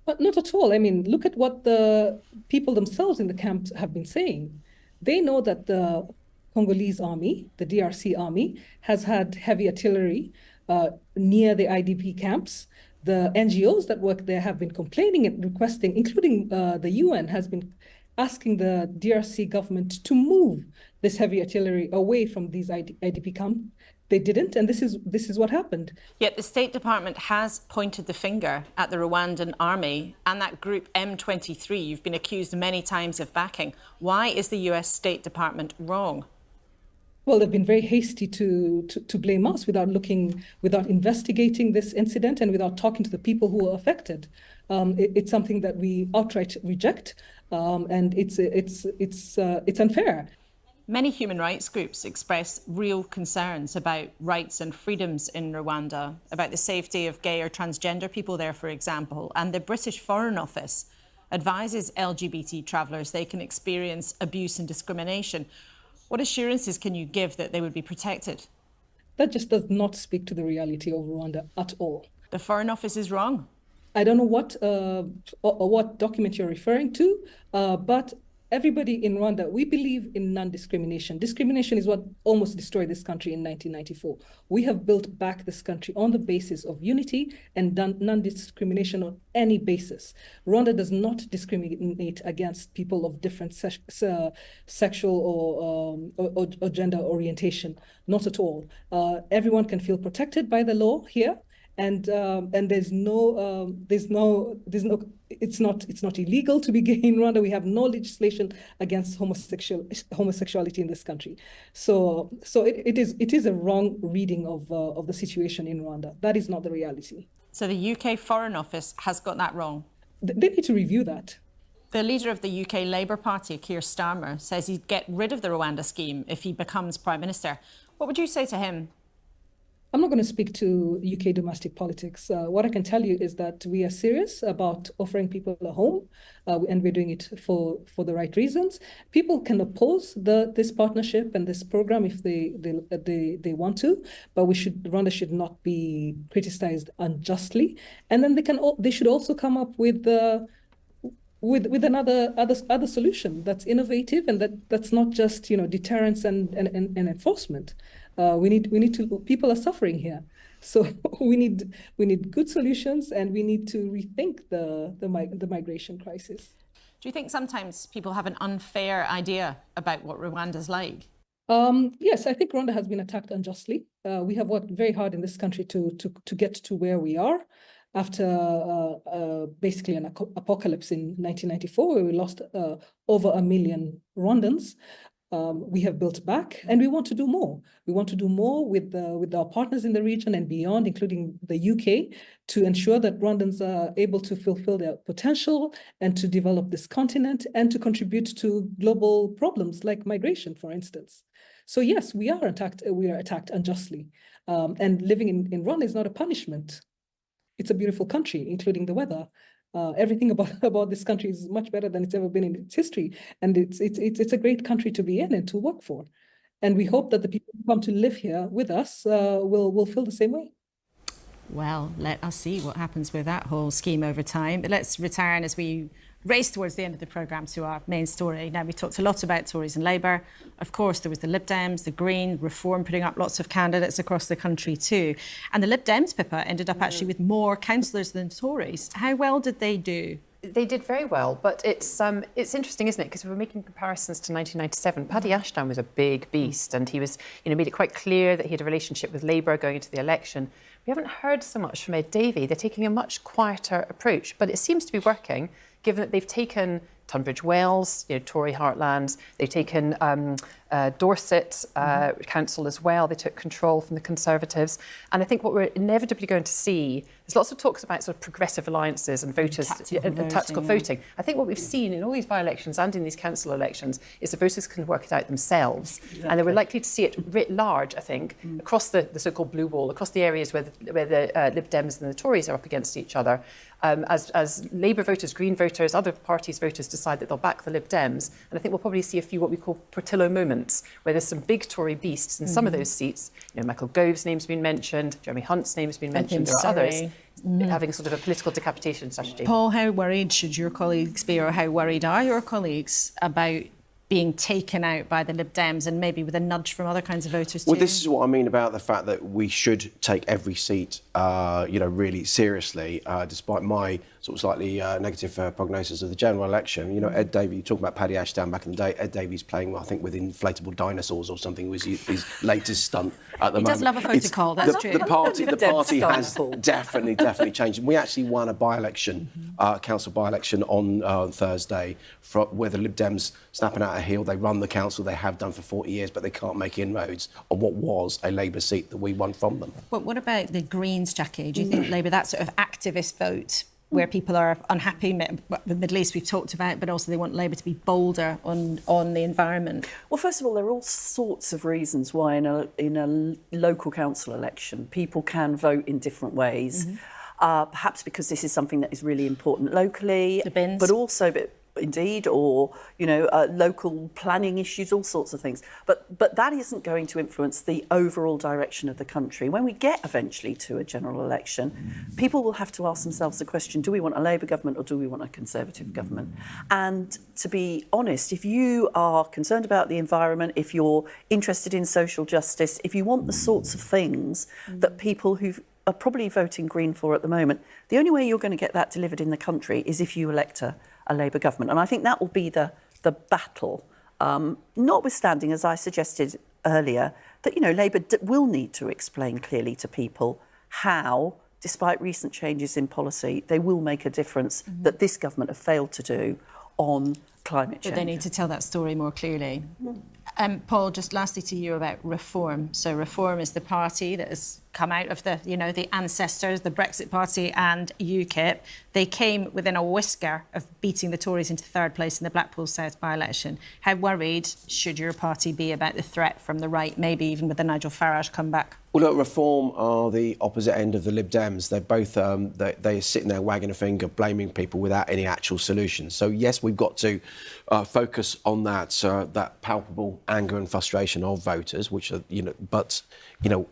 But not at all. I mean, look at what the people themselves in the camps have been saying. They know that the Congolese army, the DRC army, has had heavy artillery near the IDP camps. The NGOs that work there have been complaining and requesting, including the UN, has been asking the DRC government to move this heavy artillery away from these IDP camps. They didn't, and this is what happened. Yet the State Department has pointed the finger at the Rwandan army and that group M23 you've been accused many times of backing. Why is the US State Department wrong? Well, they've been very hasty to blame us without investigating this incident and without talking to the people who were affected. It's something that we outright reject, and it's unfair. Many human rights groups express real concerns about rights and freedoms in Rwanda, about the safety of gay or transgender people there, for example. And the British Foreign Office advises LGBT travellers they can experience abuse and discrimination. What assurances can you give that they would be protected? That just does not speak to the reality of Rwanda at all. The Foreign Office is wrong. I don't know what document you're referring to, but everybody in Rwanda, we believe in non-discrimination. Discrimination is what almost destroyed this country in 1994. We have built back this country on the basis of unity and non-discrimination on any basis. Rwanda does not discriminate against people of different sexual or gender orientation, not at all. Everyone can feel protected by the law here. And it's not illegal to be gay in Rwanda. We have no legislation against homosexuality in this country. So it is a wrong reading of the situation in Rwanda. That is not the reality. So the UK Foreign Office has got that wrong. They need to review that. The leader of the UK Labour Party, Keir Starmer, says he'd get rid of the Rwanda scheme if he becomes Prime Minister. What would you say to him? I'm not going to speak to UK domestic politics. What I can tell you is that we are serious about offering people a home, and we're doing it for the right reasons. People can oppose this partnership and this program if they want to, but Rwanda should not be criticized unjustly. And then they should also come up with another solution that's innovative and that's not just deterrence and enforcement. We need to. People are suffering here, so we need good solutions, and we need to rethink the migration crisis. Do you think sometimes people have an unfair idea about what Rwanda's like? Yes, I think Rwanda has been attacked unjustly. We have worked very hard in this country to get to where we are. After basically an apocalypse in 1994, where we lost over 1 million Rwandans. We have built back, and we want to do more. We want to do more with our partners in the region and beyond, including the UK, to ensure that Rwandans are able to fulfill their potential and to develop this continent and to contribute to global problems like migration, for instance. So yes, we are attacked. We are attacked unjustly, and living in Rwanda is not a punishment. It's a beautiful country, including the weather. Everything about this country is much better than it's ever been in its history, and it's a great country to be in and to work for. And we hope that the people who come to live here with us will feel the same way. Well, let us see what happens with that whole scheme over time. But let's return as we race towards the end of the programme to our main story. Now, we talked a lot about Tories and Labour. Of course, there was the Lib Dems, the Green, Reform putting up lots of candidates across the country too. And the Lib Dems, Pippa, ended up actually with more councillors than the Tories. How well did they do? They did very well, but it's interesting, isn't it? Because we're making comparisons to 1997. Paddy Ashdown was a big beast, and he was, made it quite clear that he had a relationship with Labour going into the election. We haven't heard so much from Ed Davey. They're taking a much quieter approach, but it seems to be working, given that they've taken Tunbridge Wells, Tory heartlands. They've taken Dorset Council as well. They took control from the Conservatives. And I think what we're inevitably going to see, there's lots of talks about sort of progressive alliances and voters and tactical voting. I think what we've seen in all these by-elections and in these council elections is the voters can work it out themselves. Exactly. And we're likely to see it writ large, I think, across the so-called blue wall, across the areas where the Lib Dems and the Tories are up against each other. As Labour voters, Green voters, other parties' voters decide that they'll back the Lib Dems. And I think we'll probably see a few what we call Portillo moments, where there's some big Tory beasts in some of those seats. Michael Gove's name's been mentioned, Jeremy Hunt's name's been mentioned, there are others having sort of a political decapitation strategy. Paul, how worried should your colleagues be, or how worried are your colleagues about being taken out by the Lib Dems and maybe with a nudge from other kinds of voters too? Well, this is what I mean about the fact that we should take every seat, really seriously, despite my sort of slightly negative prognosis of the general election. Ed Davey, you talk about Paddy Ashdown back in the day. Ed Davey's playing, I think, with inflatable dinosaurs or something was his latest stunt at the moment. He does love a photo call, that's true. The party has definitely changed. We actually won a by-election, council by-election on Thursday, where the Lib Dems snapping out a heel. They run the council, they have done for 40 years, but they can't make inroads on what was a Labour seat that we won from them. But what about the Greens, Jackie? Do you think Labour, that sort of activist vote, where people are unhappy, the Middle East we've talked about, but also they want Labour to be bolder on the environment? Well, first of all, there are all sorts of reasons why in a local council election people can vote in different ways. Perhaps because this is something that is really important locally, the bins, but also indeed, or local planning issues, all sorts of things. But that isn't going to influence the overall direction of the country. When we get eventually to a general election, people will have to ask themselves the question: do we want a Labour government or do we want a Conservative government? And to be honest, if you are concerned about the environment, if you're interested in social justice, if you want the sorts of things that people who are probably voting Green for at the moment, the only way you're going to get that delivered in the country is if you elect a Labour government. And I think that will be the battle, notwithstanding, as I suggested earlier, that Labour will need to explain clearly to people how, despite recent changes in policy, they will make a difference that this government have failed to do on climate change. But they need to tell that story more clearly. Paul, just lastly to you about Reform. So Reform is the party that has come out of the ancestors, the Brexit Party and UKIP. They came within a whisker of beating the Tories into third place in the Blackpool South by-election. How worried should your party be about the threat from the right, maybe even with the Nigel Farage comeback? Well, look, Reform are the opposite end of the Lib Dems. They're both, they're sitting there wagging a finger, blaming people without any actual solutions. So, yes, we've got to focus on that palpable anger and frustration of voters, which are, but,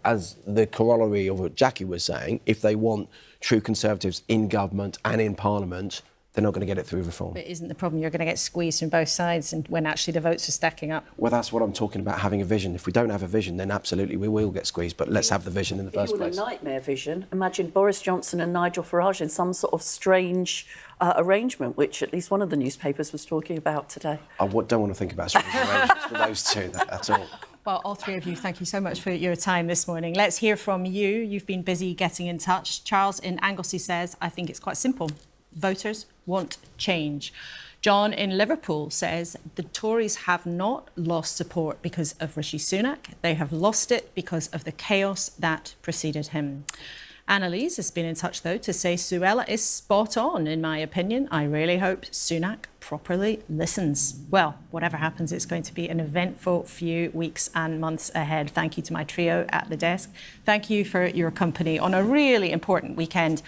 as the corollary of what Jackie was saying, if they want true Conservatives in government and in Parliament, they're not going to get it through Reform. But isn't the problem you're going to get squeezed from both sides and when actually the votes are stacking up? Well, that's what I'm talking about, having a vision. If we don't have a vision, then absolutely we will get squeezed, but let's have the vision in the first place. If you want a nightmare vision, imagine Boris Johnson and Nigel Farage in some sort of strange arrangement, which at least one of the newspapers was talking about today. I don't want to think about strange arrangements for those two at all. Well, all three of you, thank you so much for your time this morning. Let's hear from you. You've been busy getting in touch. Charles in Anglesey says, I think it's quite simple. Voters want change. John in Liverpool says the Tories have not lost support because of Rishi Sunak. They have lost it because of the chaos that preceded him. Annalise has been in touch, though, to say Suella is spot on, in my opinion. I really hope Sunak properly listens. Well, whatever happens, it's going to be an eventful few weeks and months ahead. Thank you to my trio at the desk. Thank you for your company on a really important weekend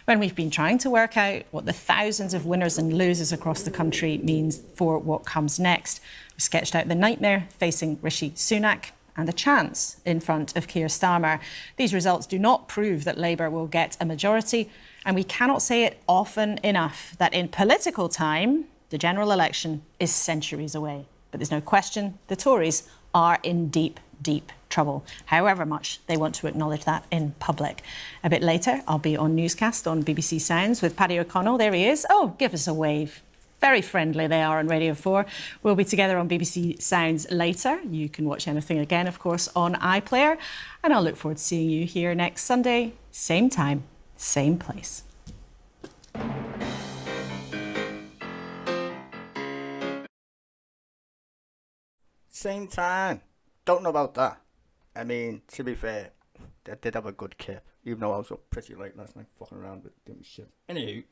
when we've been trying to work out what the thousands of winners and losers across the country means for what comes next. We sketched out the nightmare facing Rishi Sunak and the chance in front of Keir Starmer. These results do not prove that Labour will get a majority, and we cannot say it often enough that in political time, the general election is centuries away. But there's no question the Tories are in deep, deep trouble, however much they want to acknowledge that in public. A bit later, I'll be on Newscast on BBC Sounds with Paddy O'Connell. There he is. Oh, give us a wave. Very friendly they are on Radio 4. We'll be together on BBC Sounds later. You can watch anything again, of course, on iPlayer. And I'll look forward to seeing you here next Sunday, same time, same place. Same time. Don't know about that. I mean, to be fair, they did have a good kip, even though I was up pretty late last night fucking around with doing shit. Anywho.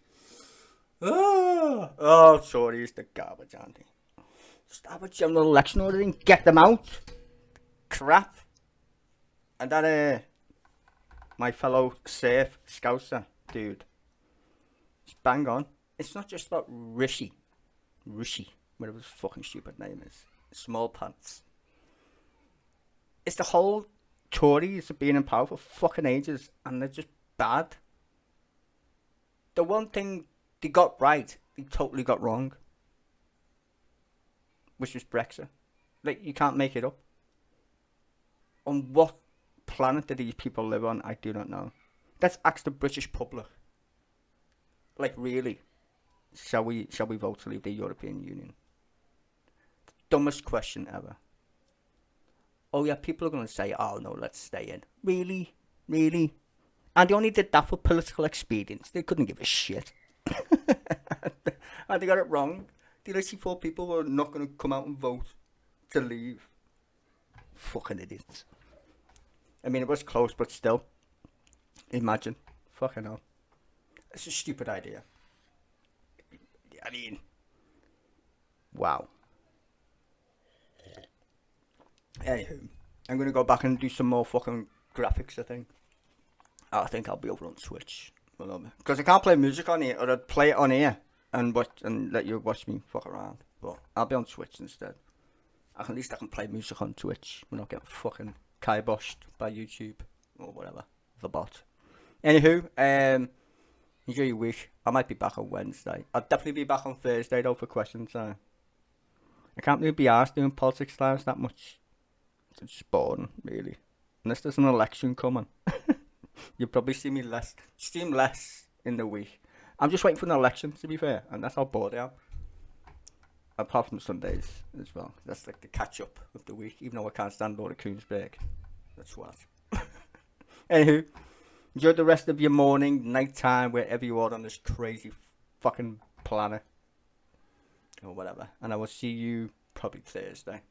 Sorry, it's the garbage, Andy. Just have a general election order and get them out. Crap. And that, my fellow surf scouser dude, it's bang on. It's not just about Rishi, whatever his fucking stupid name is. Small pants. It's the whole Tories have been in power for fucking ages and they're just bad. The one thing they got right, they totally got wrong. Which was Brexit. Like, you can't make it up. On what planet do these people live on? I do not know. Let's ask the British public. Like, really? Shall we vote to leave the European Union? The dumbest question ever. Oh yeah, people are going to say, oh no, let's stay in. Really? Really? And they only did that for political expedience. They couldn't give a shit. And they got it wrong. The 84 people were not going to come out and vote to leave. Fucking idiots. I mean, it was close, but still. Imagine. Fucking hell. It's a stupid idea. I mean, wow. Anywho, I'm going to go back and do some more fucking graphics, I think. I think I'll be over on Twitch. Because I can't play music on here, or I'd play it on here and let you watch me fuck around. But I'll be on Twitch instead. At least I can play music on Twitch. We're not getting fucking kiboshed by YouTube or whatever. The bot. Anywho, enjoy your week. I might be back on Wednesday. I'll definitely be back on Thursday though for questions. I can't really be asked doing politics lives that much. It's just boring, really. Unless there's an election coming. You'll probably see me stream less in the week. I'm just waiting for an election, to be fair, and that's how bored I am. Apart from Sundays as well. That's like the catch-up of the week, even though I can't stand Laura Kuenssberg. That's what. Anywho, enjoy the rest of your morning, night time, wherever you are on this crazy fucking planet. Or whatever. And I will see you probably Thursday.